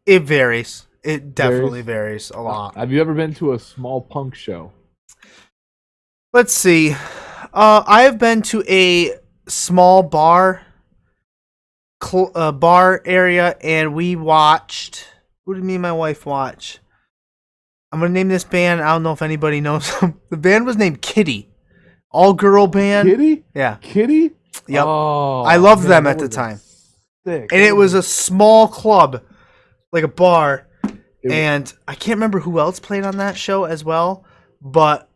It varies. It definitely varies a lot. Have you ever been to a small punk show? Let's see. I have been to a small bar area, and we watched. Who did me and my wife watch? I'm gonna name this band. I don't know if anybody knows them. The band was named Kitty, all girl band. Kitty? Yeah. Kitty? Yep. Oh, I loved them at the time. Sick. And it was a small club, like a bar. And I can't remember who else played on that show as well. But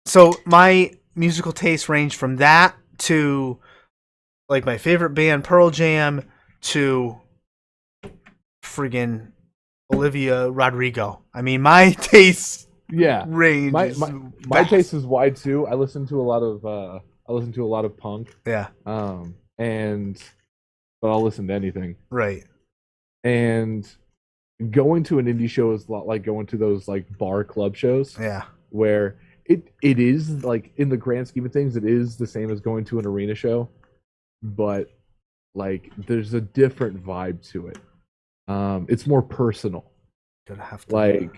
so my musical taste ranged from that to like my favorite band, Pearl Jam, to friggin' Olivia Rodrigo. I mean, my taste range. My taste is wide too. I listen to a lot of punk. Yeah. But I'll listen to anything. Right. And going to an indie show is a lot like going to those like bar club shows. Yeah. Where it is like in the grand scheme of things, it is the same as going to an arena show, but like there's a different vibe to it. It's more personal. Gonna have to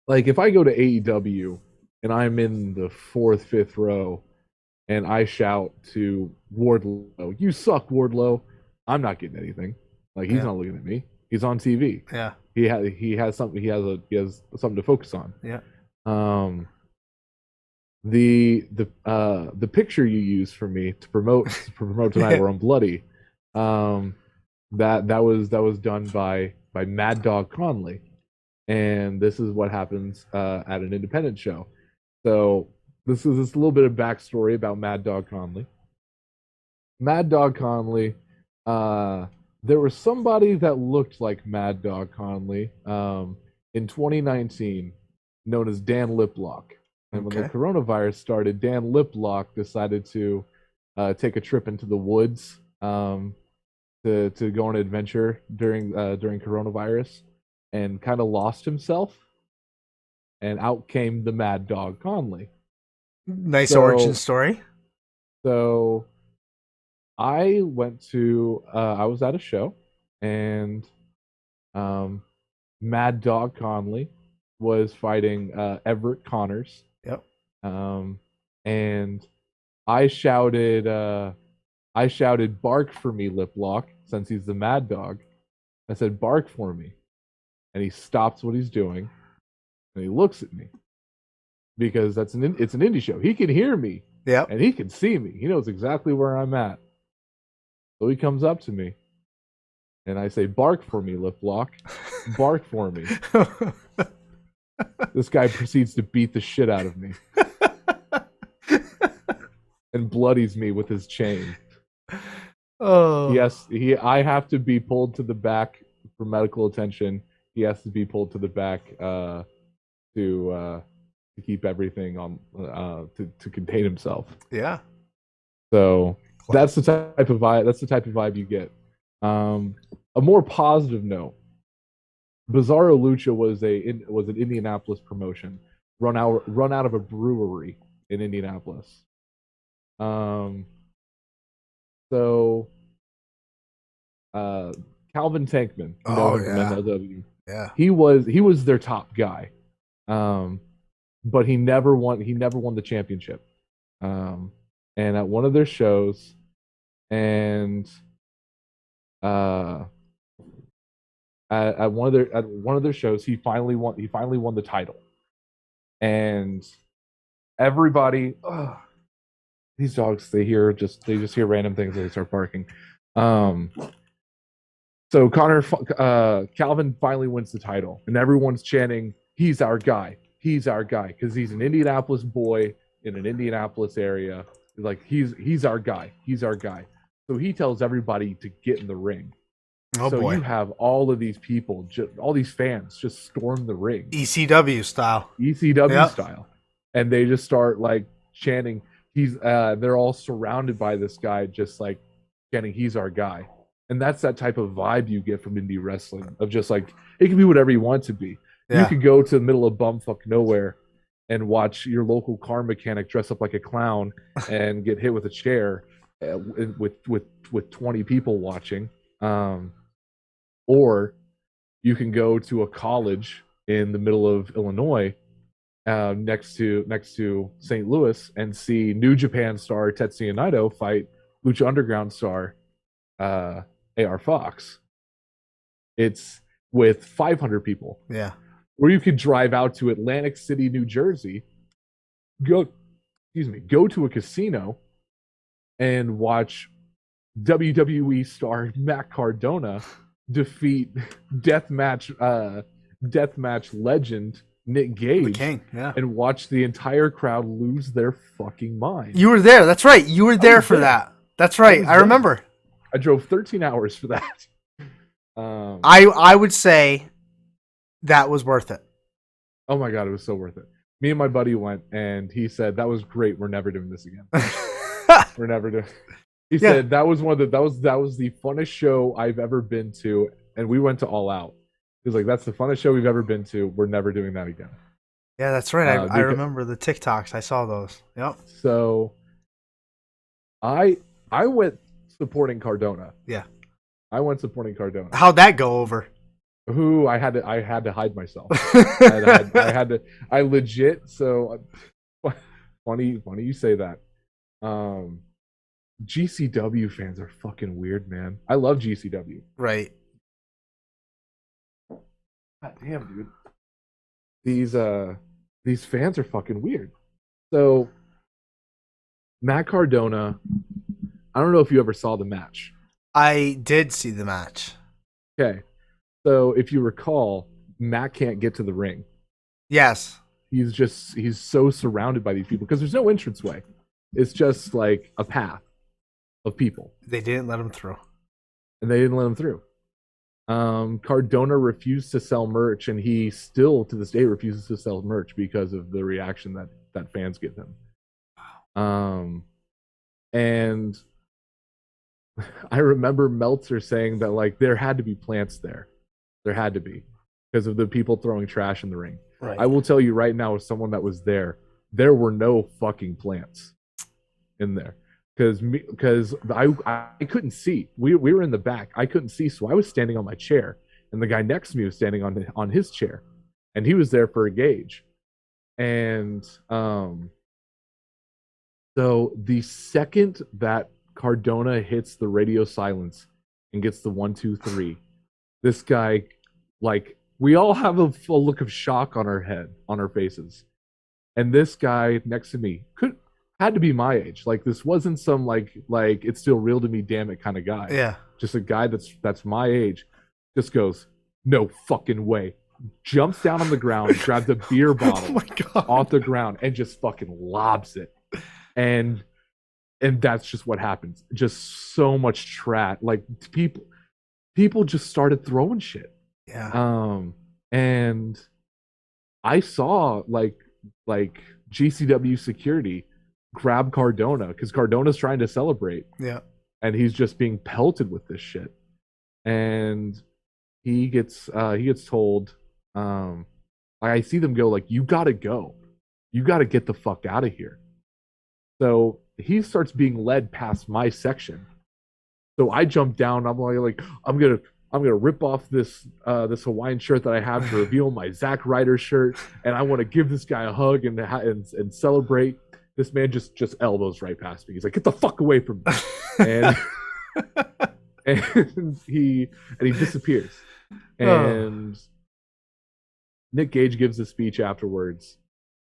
like if I go to AEW and I'm in the 4th, 5th row and I shout to Wardlow, "You suck, Wardlow," I'm not getting anything. Like he's not looking at me. He's on TV. Yeah. He has something. He has something to focus on. Yeah. The picture you used for me to promote tonight where I'm bloody. That was done by Mad Dog Conley, and this is what happens at an independent show. So this is a little bit of backstory about Mad Dog Conley. Mad Dog Conley, there was somebody that looked like Mad Dog Conley in 2019 known as Dan Liplock. And when the coronavirus started, Dan Liplock decided to take a trip into the woods to go on an adventure during coronavirus, and kind of lost himself. And out came the Mad Dog Conley. Nice origin story. So I was at a show, and Mad Dog Conley was fighting Everett Connors. Yep. And I shouted, "Bark for me, Liplock," since he's the Mad Dog. I said, "Bark for me," and he stops what he's doing, and he looks at me because it's an indie show. He can hear me, and he can see me. He knows exactly where I'm at. So he comes up to me, and I say, "Bark for me, Liplock. Bark for me." This guy proceeds to beat the shit out of me and bloodies me with his chain. Oh. Yes, I have to be pulled to the back for medical attention. He has to be pulled to the back to keep everything on to contain himself. Yeah. So that's the type of vibe. That's the type of vibe you get. A more positive note: Bizarro Lucha was an Indianapolis promotion run out of a brewery in Indianapolis. So Calvin Tankman, you know him from MLW. Yeah. He was their top guy. But he never won the championship. And at one of their shows, and at one of their shows, he finally won the title. And everybody, these dogs, they just hear random things and they start barking. So Calvin finally wins the title, and everyone's chanting, "He's our guy. He's our guy," because he's an Indianapolis boy in an Indianapolis area. Like, he's our guy. He's our guy. So he tells everybody to get in the ring. Oh, so boy. You have all of these people, all these fans, just storm the ring. ECW style. Style, and they just start like chanting. They're all surrounded by this guy, just like chanting, "He's our guy." And that's that type of vibe you get from indie wrestling, of just like, it can be whatever you want it to be. Yeah. You could go to the middle of bumfuck nowhere and watch your local car mechanic dress up like a clown and get hit with a chair with 20 people watching. Or you can go to a college in the middle of Illinois, next to St. Louis, and see New Japan star Tetsuya Naito fight Lucha Underground star AR Fox. It's with 500 people. Yeah. Or you could drive out to Atlantic City, New Jersey, go to a casino and watch WWE star Matt Cardona defeat deathmatch legend Nick Gage, the King, and watch the entire crowd lose their fucking mind. You were there. That's right. You were there for that. That's right. I remember. I drove 13 hours for that. I would say that was worth it. Oh my God, it was so worth it. Me and my buddy went, and he said, "That was great. We're never doing this again. We're never doing." He said that was the funnest show I've ever been to, and we went to All Out. He was like, "That's the funnest show we've ever been to. We're never doing that again." Yeah, that's right. I remember the TikToks. I saw those. Yep. So I went supporting Cardona. Yeah. I went supporting Cardona. How'd that go over? Who I had to hide myself. I legit. So funny you say that. GCW fans are fucking weird, man. I love GCW. Right. God damn, dude. These fans are fucking weird. So Matt Cardona, I don't know if you ever saw the match. I did see the match. Okay. So if you recall, Matt can't get to the ring. Yes. he's so surrounded by these people because there's no entranceway. It's just like a path of people. They didn't let him through. And they didn't let him through. Cardona refused to sell merch, and he still to this day refuses to sell merch because of the reaction that fans give him. And I remember Meltzer saying that like there had to be plants there. There had to be because of the people throwing trash in the ring. Right. I will tell you right now, as someone that was there were no fucking plants in there. Because I couldn't see. We were in the back. I couldn't see, so I was standing on my chair, and the guy next to me was standing on his chair, and he was there for a gauge. And so the second that Cardona hits the radio silence and gets the 1, 2, 3, this guy, like, we all have a look of shock on our faces, and this guy next to me had to be my age. Like, this wasn't some like it's still real to me, damn it kind of guy. Yeah. Just a guy that's my age. Just goes, no fucking way. Jumps down on the ground, grabs a beer bottle off the ground, and just fucking lobs it. And that's just what happens. Just so much trash. Like, people just started throwing shit. Yeah. And I saw like GCW security grab Cardona because Cardona's trying to celebrate. Yeah. And he's just being pelted with this shit. And he gets told, I see them go like, you gotta go. You gotta get the fuck out of here. So he starts being led past my section. So I jump down, I'm like, I'm gonna rip off this Hawaiian shirt that I have to reveal my Zack Ryder shirt, and I want to give this guy a hug and celebrate. This man just elbows right past me. He's like, "Get the fuck away from me!" and and he disappears. And Nick Gage gives a speech afterwards,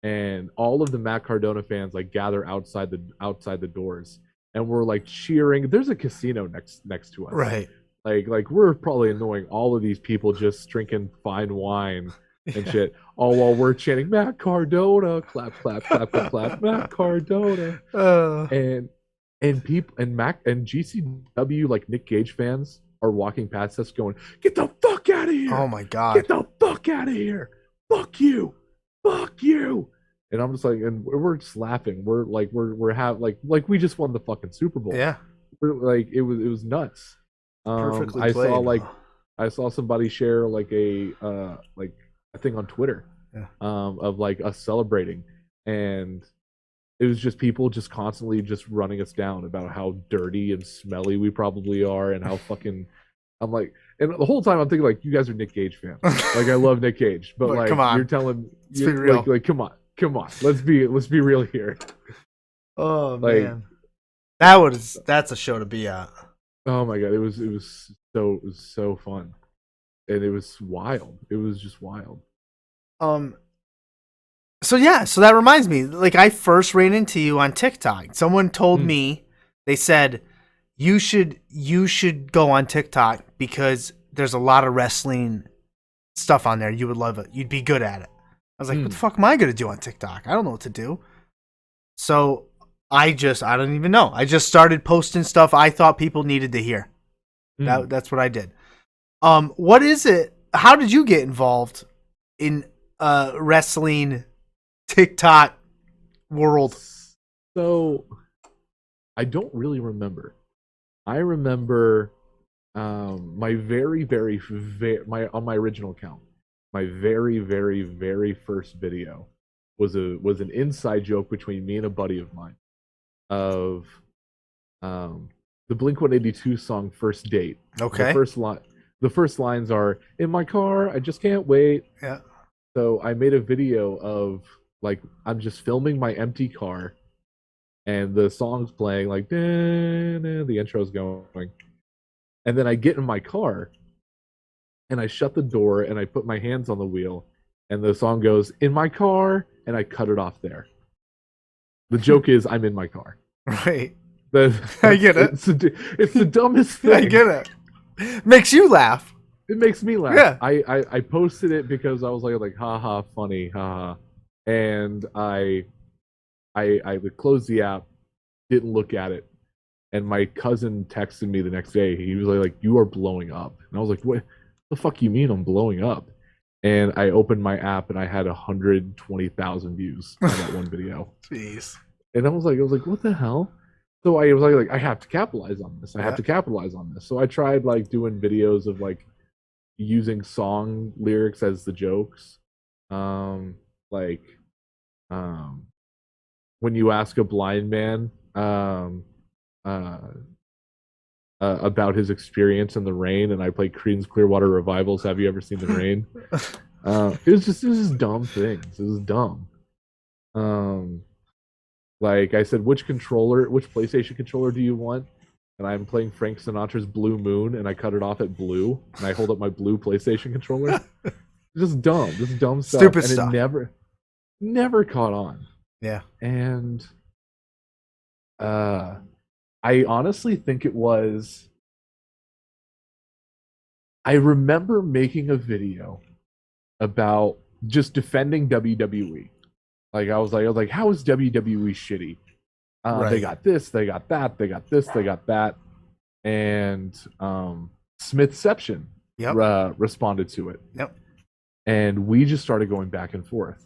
and all of the Matt Cardona fans like gather outside the doors, and we're like cheering. There's a casino next to us, right? Like we're probably annoying all of these people just drinking fine wine and shit, all while we're chanting Matt Cardona, clap, clap, clap, clap, clap, Matt Cardona, and people and Mac and GCW like Nick Gage fans are walking past us going, "Get the fuck out of here! Oh my god! Get the fuck out of here! Fuck you! Fuck you!" And I'm just like, and we're just laughing. We're we just won the fucking Super Bowl. Yeah, we're like it was nuts. Perfectly I played. I saw somebody share like a thing on Twitter, of like us celebrating, and it was just people just constantly just running us down about how dirty and smelly we probably are, and how fucking I'm like, and the whole time I'm thinking like, you guys are Nick Gage fans. Like, I love Nick Gage, but like, come on. you're telling, Let's be real. Like, come on, let's be real here. Oh like, man, that's a show to be at. Oh my god, it was so fun, and it was wild. It was just wild. So that reminds me. Like, I first ran into you on TikTok. Someone told me, they said you should go on TikTok because there's a lot of wrestling stuff on there. You would love it. You'd be good at it. I was like, what the fuck am I gonna do on TikTok? I don't know what to do. So I don't even know. I just started posting stuff I thought people needed to hear. That's what I did. What is it? How did you get involved in wrestling TikTok world? So I don't really remember. I remember my very on my original account, my very, very, very first video was an inside joke between me and a buddy of mine of the Blink-182 song "First Date." Okay. The first lines are, "In my car, I just can't wait." Yeah. So I made a video of like, I'm just filming my empty car, and the song's playing, like, the intro's going, and then I get in my car, and I shut the door, and I put my hands on the wheel, and the song goes, "In my car," and I cut it off there. The joke is, I'm in my car. Right. I get it. It's the dumbest thing. I get it. Makes you laugh. It makes me laugh. Yeah. I posted it because I was like, haha, funny, haha. and I would close the app, didn't look at it, and my cousin texted me the next day. He was like, "You are blowing up," and I was like, "What the fuck you mean I'm blowing up?" And I opened my app and I had 120,000 views on that one video. Jeez. And I was like, what the hell? So I was like, I have to capitalize on this. I have to capitalize on this. So I tried like doing videos of like using song lyrics as the jokes. Like when you ask a blind man about his experience in the rain, and I played Creedence Clearwater Revival's "Have You Ever Seen the Rain?" It was just dumb things. It was dumb. Like I said, which PlayStation controller do you want? And I'm playing Frank Sinatra's Blue Moon, and I cut it off at blue, and I hold up my blue PlayStation controller. Just dumb, stuff. Stupid and stuff. It never caught on. Yeah. And I honestly think it was. I remember making a video about just defending WWE. Like I was like, how is WWE shitty? Right. They got this, they got that, they got this, they got that, and Smithception responded to it. Yep. And we just started going back and forth.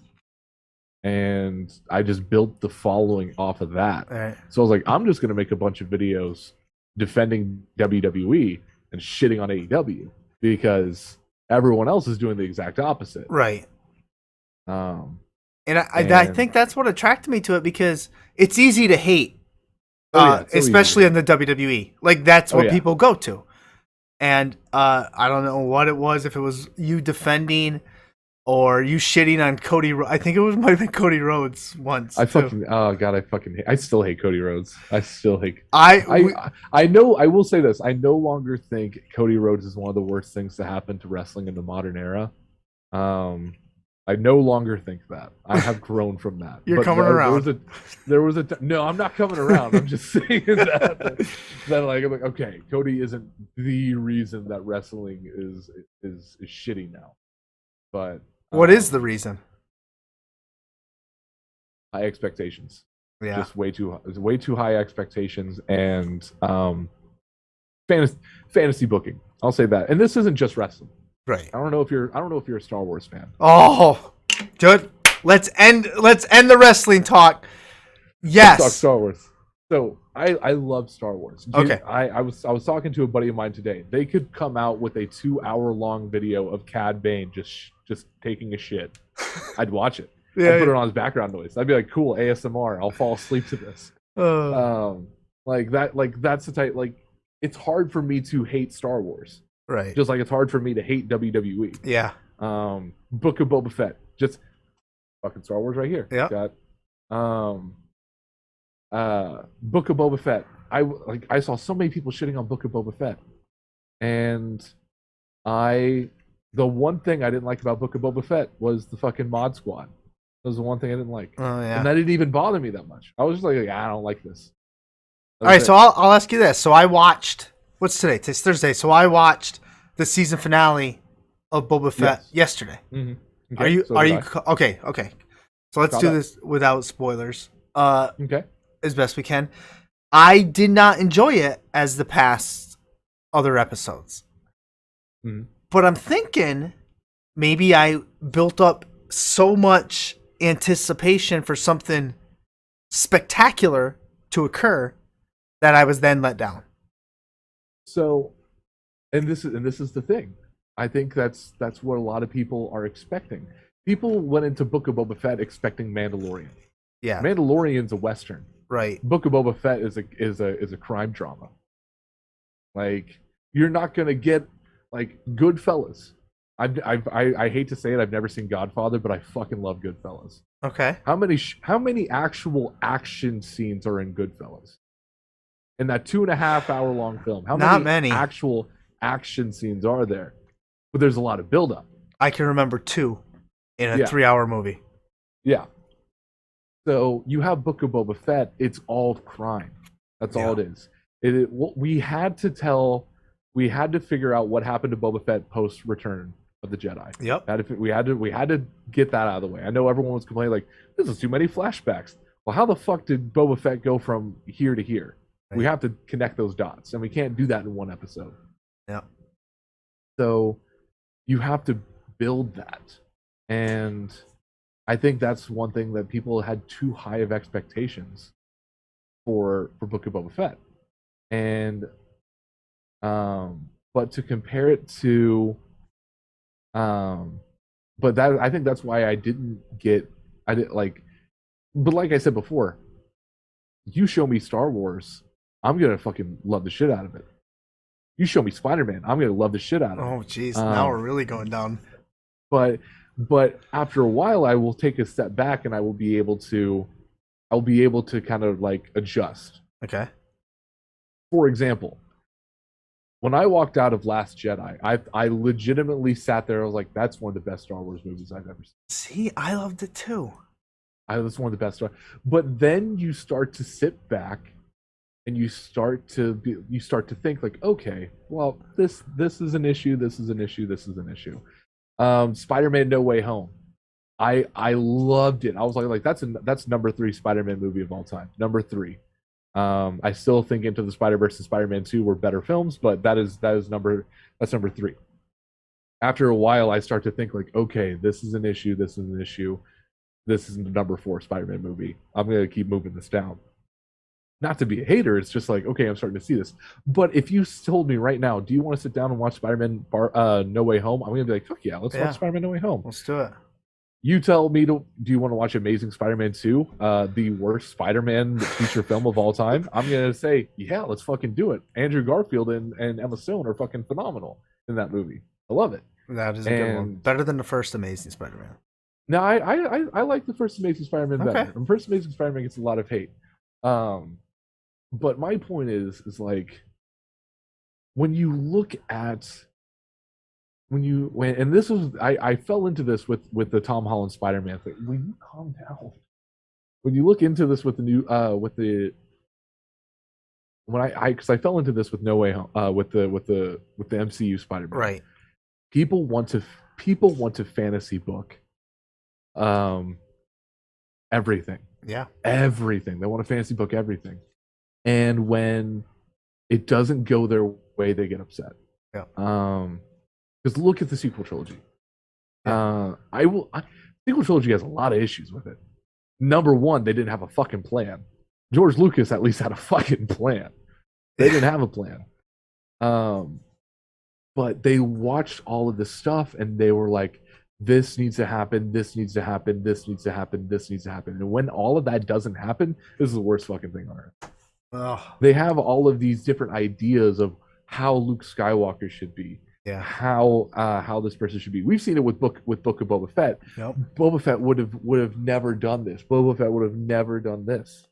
And I just built the following off of that. Right. So I was like, I'm just going to make a bunch of videos defending WWE and shitting on AEW because everyone else is doing the exact opposite. Right. And I think that's what attracted me to it, because it's easy to hate, especially in the WWE. Like that's what people go to. And I don't know what it was, if it was you defending or you shitting on Cody. I think it might have been Cody Rhodes once. I still hate Cody Rhodes. I know. I will say this. I no longer think Cody Rhodes is one of the worst things to happen to wrestling in the modern era. I no longer think that. I have grown from that. You're coming around. No, I'm not coming around. I'm just saying that like I'm like, okay, Cody isn't the reason that wrestling is shitty now. But what is the reason? High expectations. Yeah. Just way too high expectations, and fantasy booking. I'll say that. And this isn't just wrestling. Right. I don't know if you're a Star Wars fan. Oh, good. Let's end the wrestling talk. Yes. Let's talk Star Wars. So I love Star Wars. Okay. I was talking to a buddy of mine today. They could come out with a 2-hour-long video of Cad Bane just taking a shit. I'd watch it. I'd put it on as background noise. I'd be like, cool, ASMR. I'll fall asleep to this. Like that's the type. Like, it's hard for me to hate Star Wars. Right. Just like it's hard for me to hate WWE. Yeah. Book of Boba Fett. Just fucking Star Wars right here. Yeah. Got Book of Boba Fett. I saw so many people shitting on Book of Boba Fett. And the one thing I didn't like about Book of Boba Fett was the fucking mod squad. That was the one thing I didn't like. Oh yeah. And that didn't even bother me that much. I was just like, I don't like this. All right, so I'll ask you this. So I watched, what's today? It's Thursday. So I watched the season finale of Boba Fett yesterday. Mm-hmm. Okay, okay. So let's do this without spoilers. Okay. As best we can. I did not enjoy it as the past other episodes. Mm-hmm. But I'm thinking maybe I built up so much anticipation for something spectacular to occur that I was then let down. So, and this is the thing. I think that's what a lot of people are expecting. People went into Book of Boba Fett expecting Mandalorian. Yeah, Mandalorian's a Western. Right. Book of Boba Fett is a crime drama. Like, you're not gonna get like Goodfellas. I hate to say it, I've never seen Godfather, but I fucking love Goodfellas. Okay. How many actual action scenes are in Goodfellas? In that 2.5 hour long film, how many actual action scenes are there? But there's a lot of buildup. I can remember 2 in a 3-hour movie. Yeah. So you have Book of Boba Fett. It's all crime. That's all it is. We had to figure out what happened to Boba Fett post return of the Jedi. Yep. We had to get that out of the way. I know everyone was complaining like this is too many flashbacks. Well, how the fuck did Boba Fett go from here to here? Right. We have to connect those dots, and we can't do that in one episode. Yeah. So you have to build that, and I think that's one thing that people had too high of expectations for Book of Boba Fett, and but to compare it to but that I think that's why I didn't like, but like I said before, you show me Star Wars, I'm gonna fucking love the shit out of it. You show me Spider-Man, I'm gonna love the shit out of it. Oh jeez, now we're really going down. But after a while, I will take a step back and I'll be able to kind of like adjust. Okay. For example, when I walked out of Last Jedi, I legitimately sat there. I was like, "That's one of the best Star Wars movies I've ever seen." See, I loved it too. That's one of the best. But then you start to sit back, and you start to think like, okay, well, this is an issue. This is an issue. This is an issue. Spider-Man: No Way Home. I loved it. I was like that's number 3 Spider-Man movie of all time. Number 3. I still think Into the Spider-Verse and Spider-Man 2 were better films, but that's number 3. After a while, I start to think like, okay, this is an issue. This is an issue. This is the number 4 Spider-Man movie. I'm gonna keep moving this down. Not to be a hater, it's just like, okay, I'm starting to see this. But if you told me right now, do you want to sit down and watch Spider-Man No Way Home? I'm gonna be like, fuck yeah, let's watch Spider-Man No Way Home. Let's do it. You tell me, do you want to watch Amazing Spider-Man 2, the worst Spider-Man feature film of all time? I'm going to say, yeah, let's fucking do it. Andrew Garfield and Emma Stone are fucking phenomenal in that movie. I love it. That is a good one. Better than the first Amazing Spider-Man. No, I like the first Amazing Spider-Man better. The first Amazing Spider-Man gets a lot of hate. But my point is like, when you look at... and this was I fell into this with the Tom Holland Spider-Man thing. When you calm down, when you look into this with the new because I fell into this with No Way Home with the MCU Spider-Man. Right. People want to fantasy book everything. Yeah. Everything. They want to fantasy book everything. And when it doesn't go their way, they get upset. Yeah. Because look at the sequel trilogy. Yeah. Sequel trilogy has a lot of issues with it. Number 1, they didn't have a fucking plan. George Lucas at least had a fucking plan. They didn't have a plan. But they watched all of this stuff and they were like, this needs to happen, this needs to happen, this needs to happen, this needs to happen. And when all of that doesn't happen, this is the worst fucking thing on earth. Oh. They have all of these different ideas of how Luke Skywalker should be. Yeah. How this person should be. We've seen it with Book of Boba Fett. Yep. Boba Fett would have never done this. Boba Fett would have never done this.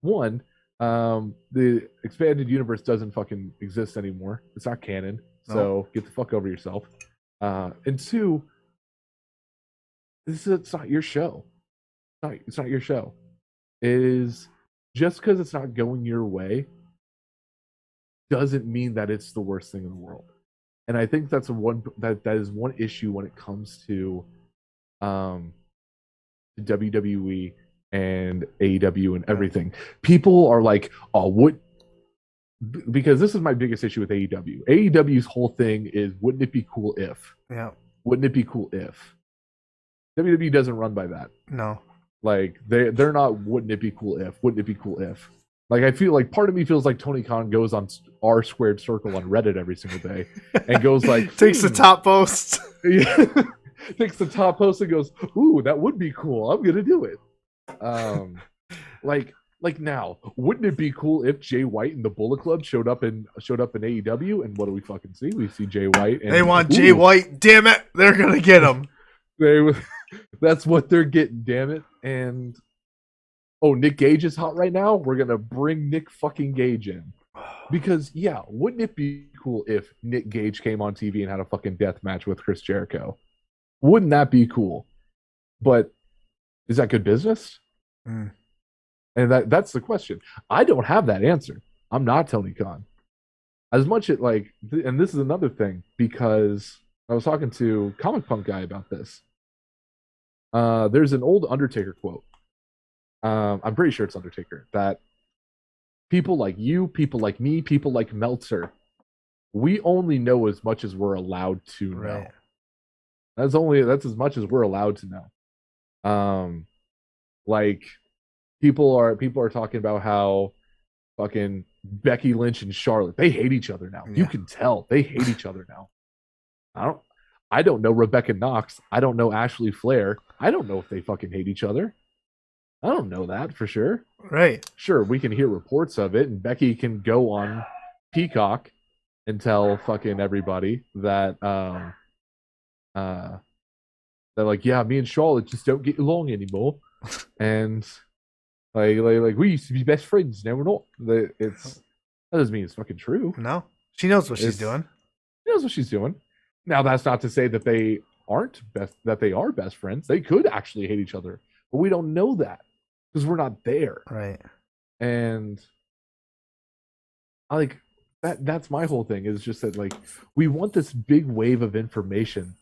One, the expanded universe doesn't fucking exist anymore. It's not canon. So get the fuck over yourself. And 2, it's not your show. It's not your show. It is just because it's not going your way doesn't mean that it's the worst thing in the world. And I think that is one issue when it comes to WWE and AEW and everything. People are like, oh, what? Because this is my biggest issue with AEW. AEW's whole thing is, wouldn't it be cool if? Yeah. Wouldn't it be cool if? WWE doesn't run by that. No. Like they're not. Wouldn't it be cool if? Wouldn't it be cool if? Like I feel like part of me feels like Tony Khan goes on R squared circle on Reddit every single day and goes like takes the top post. Yeah. Takes the top post and goes, ooh, that would be cool. I'm gonna do it. Like now, wouldn't it be cool if Jay White and the Bullet Club showed up in AEW? And what do we fucking see? We see Jay White. And, they want Jay White. Damn it, they're gonna get him. That's what they're getting. Damn it. And Nick Gage is hot right now. We're gonna bring Nick fucking Gage in because wouldn't it be cool if Nick Gage came on TV and had a fucking death match with Chris Jericho? Wouldn't that be cool? But is that good business? Mm. And that's the question. I don't have that answer. I'm not Tony Khan. As much as and this is another thing, because I was talking to Comic Punk guy about this. There's an old Undertaker quote. I'm pretty sure it's Undertaker, that people like you, people like me, people like Meltzer, we only know as much as we're allowed to know. Right. That's as much as we're allowed to know. Like people are talking about how fucking Becky Lynch and Charlotte, they hate each other now. Yeah. You can tell they hate each other now. I don't know Rebecca Knox. I don't know Ashley Flair. I don't know if they fucking hate each other. I don't know that for sure. Right. Sure, we can hear reports of it, and Becky can go on Peacock and tell fucking everybody that they're like, yeah, me and Charlotte just don't get along anymore, and like we used to be best friends, now we're not. That doesn't mean it's fucking true. No, she knows what she's doing. She knows what she's doing. Now that's not to say that they are best friends. They could actually hate each other, but we don't know that because we're not there. Right. And I like that's my whole thing, is just that, like, we want this big wave of information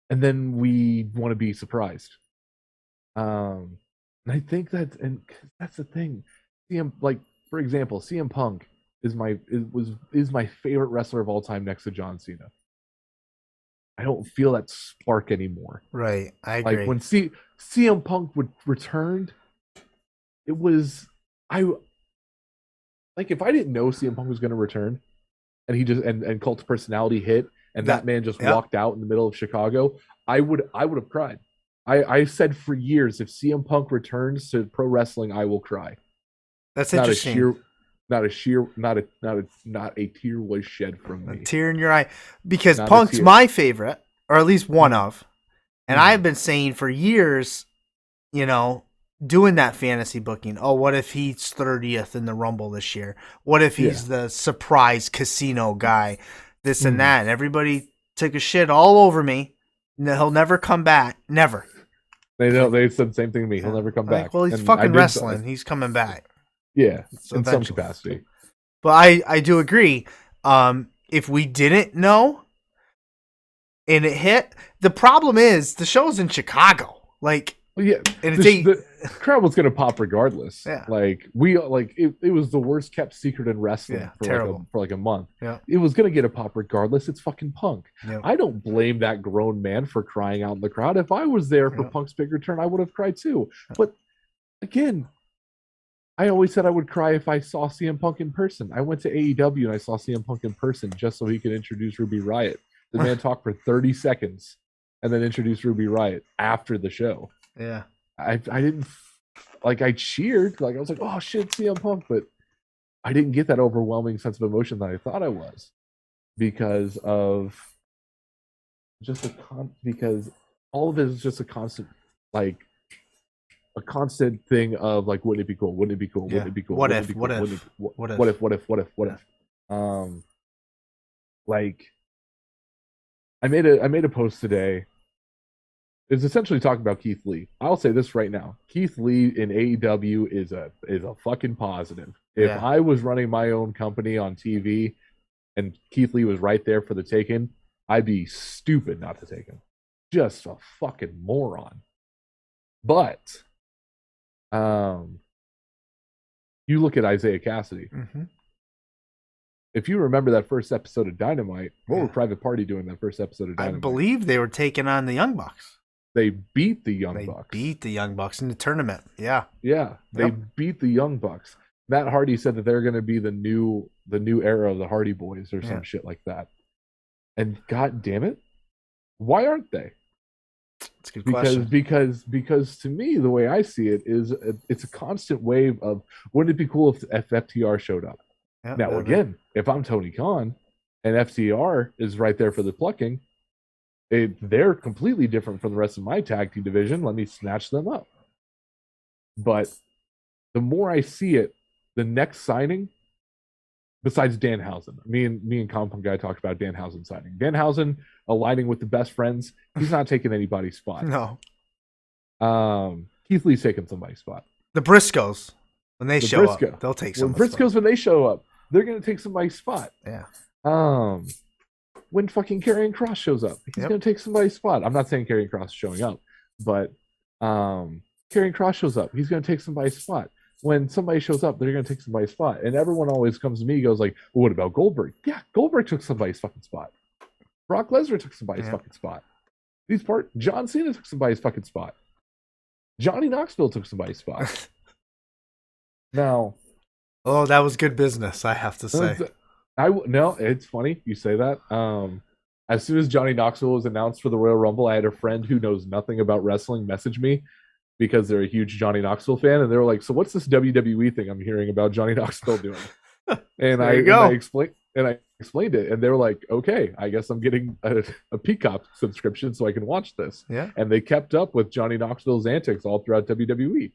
and then we want to be surprised. And I think that's the thing. For example, CM Punk is my favorite wrestler of all time next to John Cena. I don't feel that spark anymore. Right. I agree. Like when CM Punk returned, it was if I didn't know CM Punk was going to return, and he just and Cult of Personality hit, and that man just walked out in the middle of Chicago, I would have cried. I said for years, if CM Punk returns to pro wrestling, I will cry. That's interesting. Not a tear was shed from me. A tear in your eye, because Punk's my favorite, or at least one of, and I've been saying for years, doing that fantasy booking. Oh, what if he's 30th in the Rumble this year? What if he's the surprise casino guy? This and that. And everybody took a shit all over me. He'll never come back. Never. They said the same thing to me. He'll never come back. Well, he's fucking wrestling. He's coming back. Yeah, in some capacity. But I do agree. If we didn't know and it hit, the problem is the show's in Chicago. And the crowd was gonna pop regardless. Yeah. It was the worst kept secret in wrestling for like a month. Yeah. It was gonna get a pop regardless. It's fucking Punk. Yeah. I don't blame that grown man for crying out in the crowd. If I was there for Punk's big return, I would have cried too. But again, I always said I would cry if I saw CM Punk in person. I went to AEW and I saw CM Punk in person just so he could introduce Ruby Riott. The man talked for 30 seconds and then introduced Ruby Riott after the show. Yeah. I didn't I cheered. I was like, oh shit, CM Punk, but I didn't get that overwhelming sense of emotion that I thought I was, because of because all of it is just a constant thing of wouldn't it be cool? Wouldn't it be cool? Wouldn't it be cool? What if? I made a post today. It's essentially talking about Keith Lee. I'll say this right now: Keith Lee in AEW is a fucking positive. If I was running my own company on TV, and Keith Lee was right there for the taking, I'd be stupid not to take him. Just a fucking moron. But you look at Isaiah Cassidy. Mm-hmm. If you remember that first episode of Dynamite, what were Private Party doing that first episode of Dynamite? I believe they were taking on the Young Bucks. They beat the Young Bucks. They beat the Young Bucks in the tournament. Yeah. Yeah. They beat the Young Bucks. Matt Hardy said that they're going to be the new era of the Hardy Boys or some shit like that. And god damn it, why aren't they? That's a good question. Because to me, the way I see it is it's a constant wave of, wouldn't it be cool if FTR showed up? Yeah, now again, if I'm Tony Khan and FTR is right there for the plucking, they're completely different from the rest of my tag team division. Let me snatch them up. But the more I see it, the next signing, besides Danhausen, me and Compound Guy talked about Danhausen signing. Danhausen aligning with the best friends. He's not taking anybody's spot. No. Keith Lee's taking somebody's spot. The Briscoes, when they show up, they'll take some. Briscoes, when they show up, they're going to take somebody's spot. Yeah. when fucking Karrion Kross shows up, he's gonna take somebody's spot. I'm not saying Karrion Kross is showing up, but Karrion Kross shows up, he's gonna take somebody's spot. When somebody shows up, they're gonna take somebody's spot. And everyone always comes to me, goes like, well, what about Goldberg? Yeah, Goldberg took somebody's fucking spot. Brock Lesnar took somebody's fucking spot. John Cena took somebody's fucking spot. Johnny Knoxville took somebody's spot. Now, oh, that was good business, I have to say. No, it's funny you say that. As soon as Johnny Knoxville was announced for the Royal Rumble, I had a friend who knows nothing about wrestling message me because they're a huge Johnny Knoxville fan, and they were like, "So what's this WWE thing I'm hearing about Johnny Knoxville doing?" And I explained it, and they were like, "Okay, I guess I'm getting a Peacock subscription so I can watch this." Yeah. And they kept up with Johnny Knoxville's antics all throughout WWE.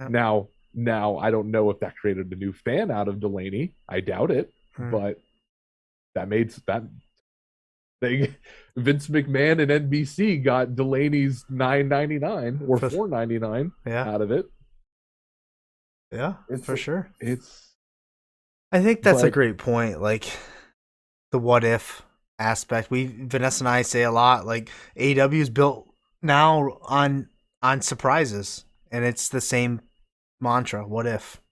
Yeah. Now I don't know if that created a new fan out of Delaney. I doubt it, but that made that thing. Vince McMahon and NBC got Delaney's $9.99 or $4.99 out of it. Yeah, for sure. I think that's a great point. Like the what if aspect. Vanessa and I say a lot. Like AEW is built now on surprises, and it's the same mantra. What if?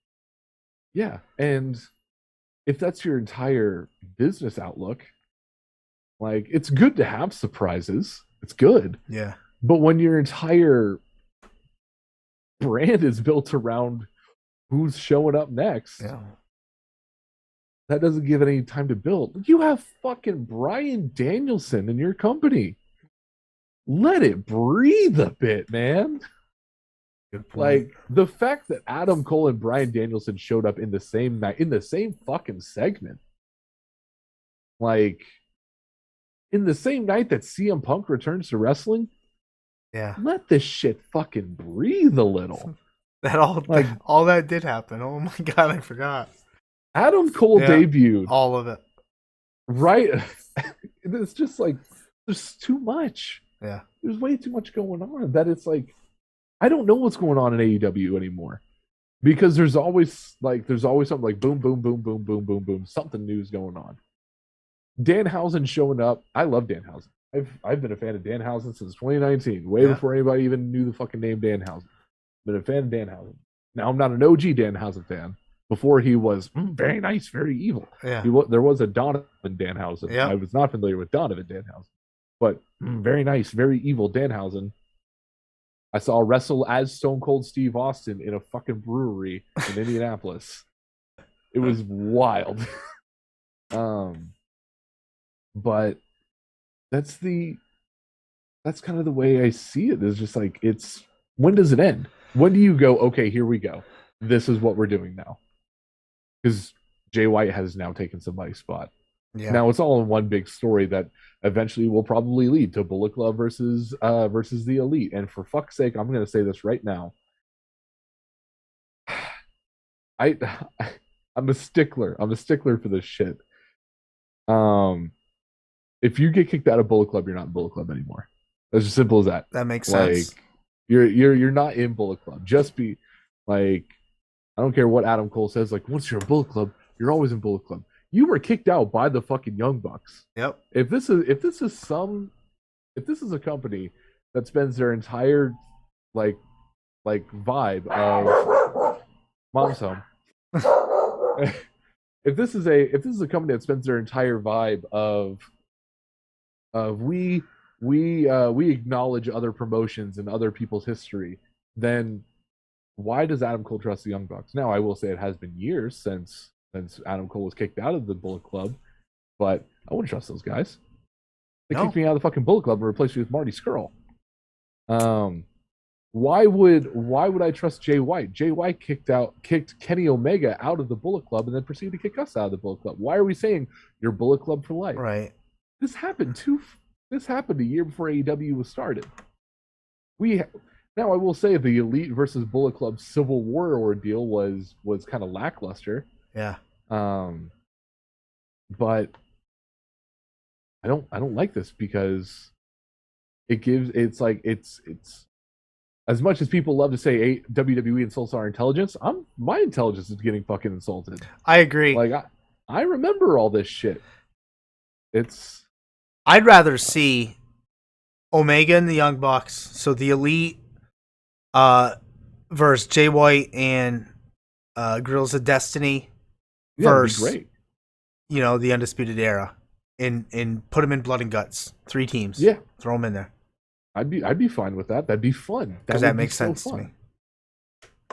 Yeah, and if that's your entire business outlook, like it's good to have surprises. It's good. Yeah. But when your entire brand is built around who's showing up next, that doesn't give it any time to build. You have fucking Bryan Danielson in your company. Let it breathe a bit, man. Like the fact that Adam Cole and Bryan Danielson showed up in the same night, in the same fucking segment, like in the same night that CM Punk returns to wrestling. Yeah. Let this shit fucking breathe a little. All that did happen. Oh my god, I forgot. Adam Cole debuted. All of it. Right. It's just like there's too much. Yeah. There's way too much going on that it's like I don't know what's going on in AEW anymore. Because there's always something like boom, boom, boom, boom, boom, boom, boom, something new's going on. Danhausen showing up. I love Danhausen. I've been a fan of Danhausen since 2019, way before anybody even knew the fucking name Danhausen. Been a fan of Danhausen. Now I'm not an OG Danhausen fan. Before he was very nice, very evil. Yeah. There was a Donovan Danhausen. I was not familiar with Donovan Danhausen, but very nice, very evil Danhausen. I saw wrestle as Stone Cold Steve Austin in a fucking brewery in Indianapolis. It was wild. But that's kind of the way I see it. It's just like when does it end? When do you go, okay, here we go. This is what we're doing now. Because Jay White has now taken somebody's spot. Yeah. Now it's all in one big story that eventually will probably lead to Bullet Club versus the Elite. And for fuck's sake, I'm going to say this right now. I'm a stickler. I'm a stickler for this shit. If you get kicked out of Bullet Club, you're not in Bullet Club anymore. It's as simple as that. That makes sense. You're not in Bullet Club. Just be like, I don't care what Adam Cole says. Like, once you're in Bullet Club, you're always in Bullet Club. You were kicked out by the fucking Young Bucks. Yep. If this is a company that spends their entire like vibe of Mom's Home. if this is a company that spends their entire vibe of we acknowledge other promotions and other people's history, then why does Adam Cole trust the Young Bucks? Now, I will say it has been years since Adam Cole was kicked out of the Bullet Club, but I wouldn't trust those guys. They kicked me out of the fucking Bullet Club and replaced me with Marty Scurll. Why would I trust Jay White? Jay White kicked Kenny Omega out of the Bullet Club and then proceeded to kick us out of the Bullet Club. Why are we saying you're Bullet Club for life? Right. This happened a year before AEW was started. Now I will say the Elite versus Bullet Club Civil War ordeal was kind of lackluster. Yeah. But I don't like this because it's as much as people love to say WWE insults our intelligence, my intelligence is getting fucking insulted. I agree. Like I remember all this shit. I'd rather see Omega and the Young Bucks, so the Elite, versus Jay White and Grills of Destiny, Yeah, that'd be versus great. The Undisputed Era, and put them in Blood and Guts. 3 teams. Yeah, throw them in there I'd be fine with that. That'd be fun. because that makes sense to me.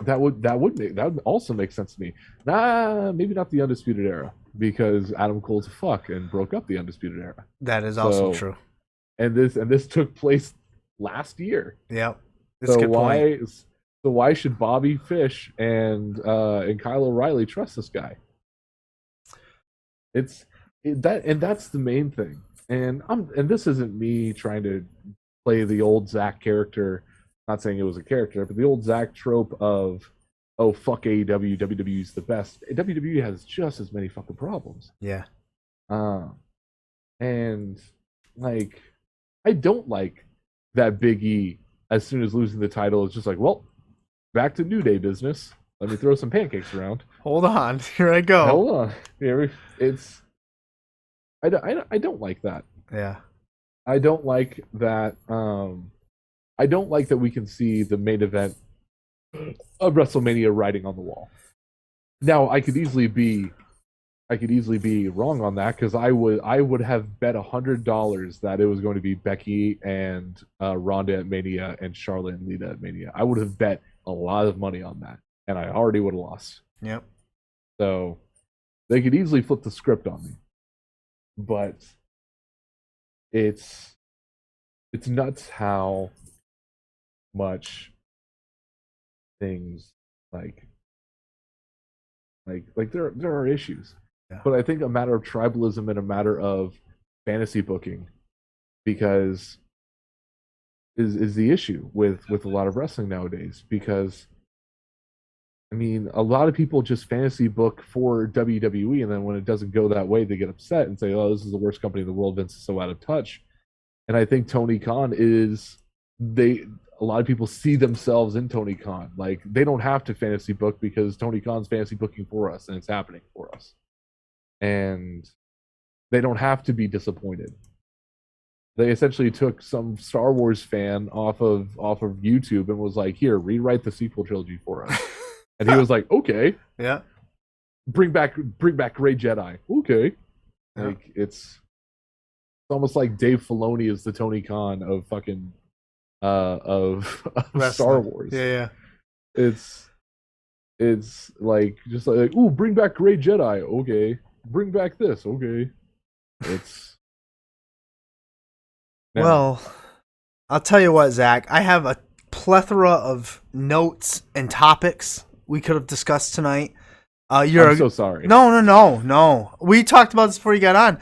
That would also make sense to me. Nah, maybe not the Undisputed Era because Adam Cole's a fuck and broke up the Undisputed Era. That is also So- true. And this took place last year. Yep. That's a So good point. why should Bobby Fish and Kyle O'Reilly trust this guy? That's the main thing. And this isn't me trying to play the old Zach character. Not saying it was a character, but the old Zach trope of, oh fuck AEW, WWE's the best. WWE has just as many fucking problems. Yeah. And like, I don't like that Big E, as soon as losing the title, is just like, well, back to New Day business. Let me throw some pancakes around. Hold on. Here I go. Hold on. I don't like that. Yeah. I don't like that. I don't like that we can see the main event of WrestleMania writing on the wall. Now, I could easily be wrong on that because I would have bet $100 that it was going to be Becky and Ronda at Mania and Charlotte and Lita at Mania. I would have bet a lot of money on that, and I already would have lost. Yep. So they could easily flip the script on me, but it's nuts how much things like there are issues. Yeah. But I think a matter of tribalism and a matter of fantasy booking, because is the issue with a lot of wrestling nowadays. Because I mean, a lot of people just fantasy book for WWE, and then when it doesn't go that way, they get upset and say, "Oh, this is the worst company in the world. Vince is so out of touch." And I think Tony Khan is a lot of people see themselves in Tony Khan. Like, they don't have to fantasy book because Tony Khan's fantasy booking for us, and it's happening for us. And they don't have to be disappointed. They essentially took some Star Wars fan off of YouTube and was like, "Here, rewrite the sequel trilogy for us." And he was like, "Okay, Yeah. bring back Gray Jedi." Okay, Yeah. like it's almost like Dave Filoni is the Tony Khan of fucking of Star Wars. Yeah. It's like just like, ooh, bring back Gray Jedi. Okay, bring back this. Okay, it's now, Well, I'll tell you what, Zach. I have a plethora of notes and topics we could have discussed tonight. I'm so sorry. No. We talked about this before you got on.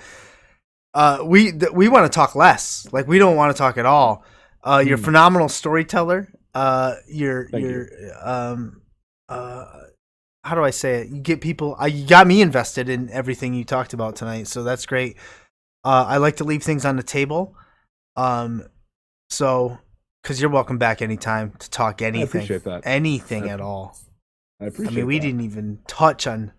We want to talk less. Like, we don't want to talk at all. You're a phenomenal storyteller. How do I say it? You get people. You got me invested in everything you talked about tonight, so that's great. I like to leave things on the table. So, because you're welcome back anytime to talk anything. I appreciate that. Anything at all. I appreciate. I mean, we that. Didn't even touch on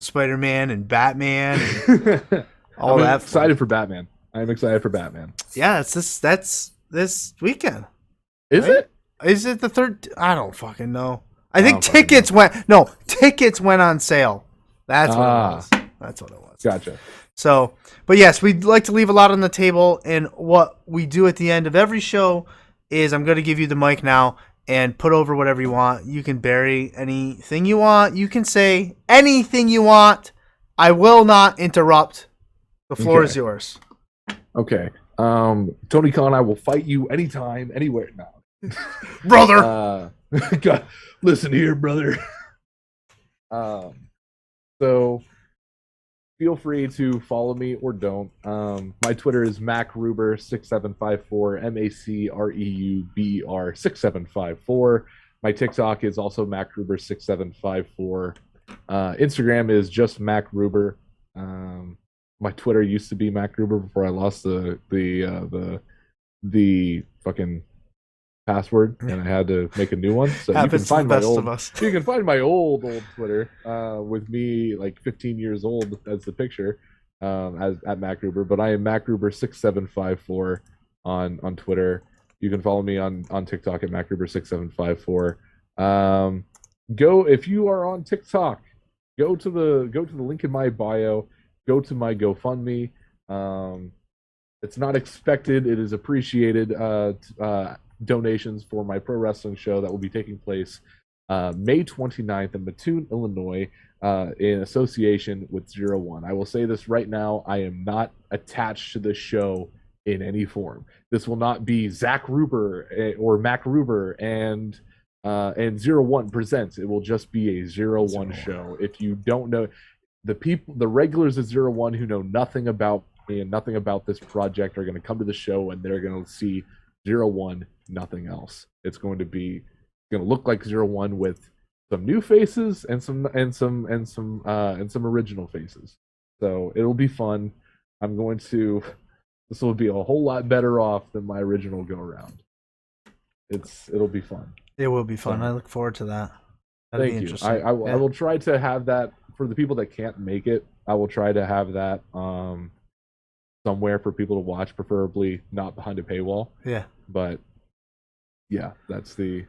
Spider-Man and Batman and all I'm that. excited for Batman. I'm excited for Batman. Yeah, that's this weekend. Is Right? it? Is it the third? I don't fucking know. I I think don't fucking tickets went on sale. That's what it was. That's what it was. Gotcha. So, but yes, we'd like to leave a lot on the table, and what we do at the end of every show is I'm going to give you the mic now and put over whatever you want. You can bury anything you want. You can say anything you want. I will not interrupt. The floor is yours. Okay. Tony Khan, I will fight you anytime, anywhere. No. Brother. God, listen here, brother. So feel free to follow me or don't. My Twitter is MacRuber6754, MacReuber 6754. My TikTok is also MacRuber6754. Instagram is just MacRuber. My Twitter used to be MacRuber before I lost the fucking password and I had to make a new one. So you can find my old. You can find my old Twitter with me like 15 years old as the picture. as at MacRueber, but I am MacRueber6754 on Twitter. You can follow me on TikTok at MacRueber6754. Go if you are on TikTok, go to the link in my bio. Go to my GoFundMe. It's not expected; it is appreciated. Donations for my pro wrestling show that will be taking place May 29th in Mattoon, Illinois, in association with 01. I will say this right now: I am not attached to this show in any form. This will not be Zach Ruber or MacRueber and 01 presents. It will just be a 01 show. If you don't know, the regulars of 01 who know nothing about me and nothing about this project are going to come to the show and they're going to see 01, nothing else. It's going to look like 01 with some new faces and some original faces. So it'll be fun. This will be a whole lot better off than my original go around. It'll be fun. It will be fun. I look forward to that. That'd be interesting. I will try to have that for the people that can't make it. I will try to have that somewhere for people to watch, preferably not behind a paywall. Yeah. But yeah, that's the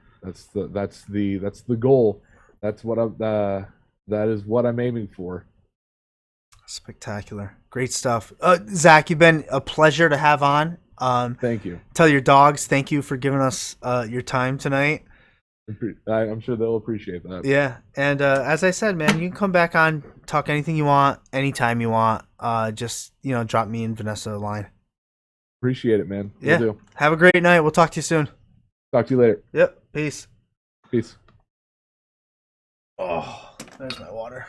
goal. That is what I'm aiming for. Spectacular. Great stuff. Zach, you've been a pleasure to have on. Thank you. Tell your dogs thank you for giving us your time tonight. I'm sure they'll appreciate that. Yeah. And as I said, man, you can come back on, talk anything you want, anytime you want. Just, drop me and Vanessa a line. Appreciate it, man. Yeah. Will do. Have a great night. We'll talk to you soon. Talk to you later. Yep. Peace. Peace. Oh, there's my water.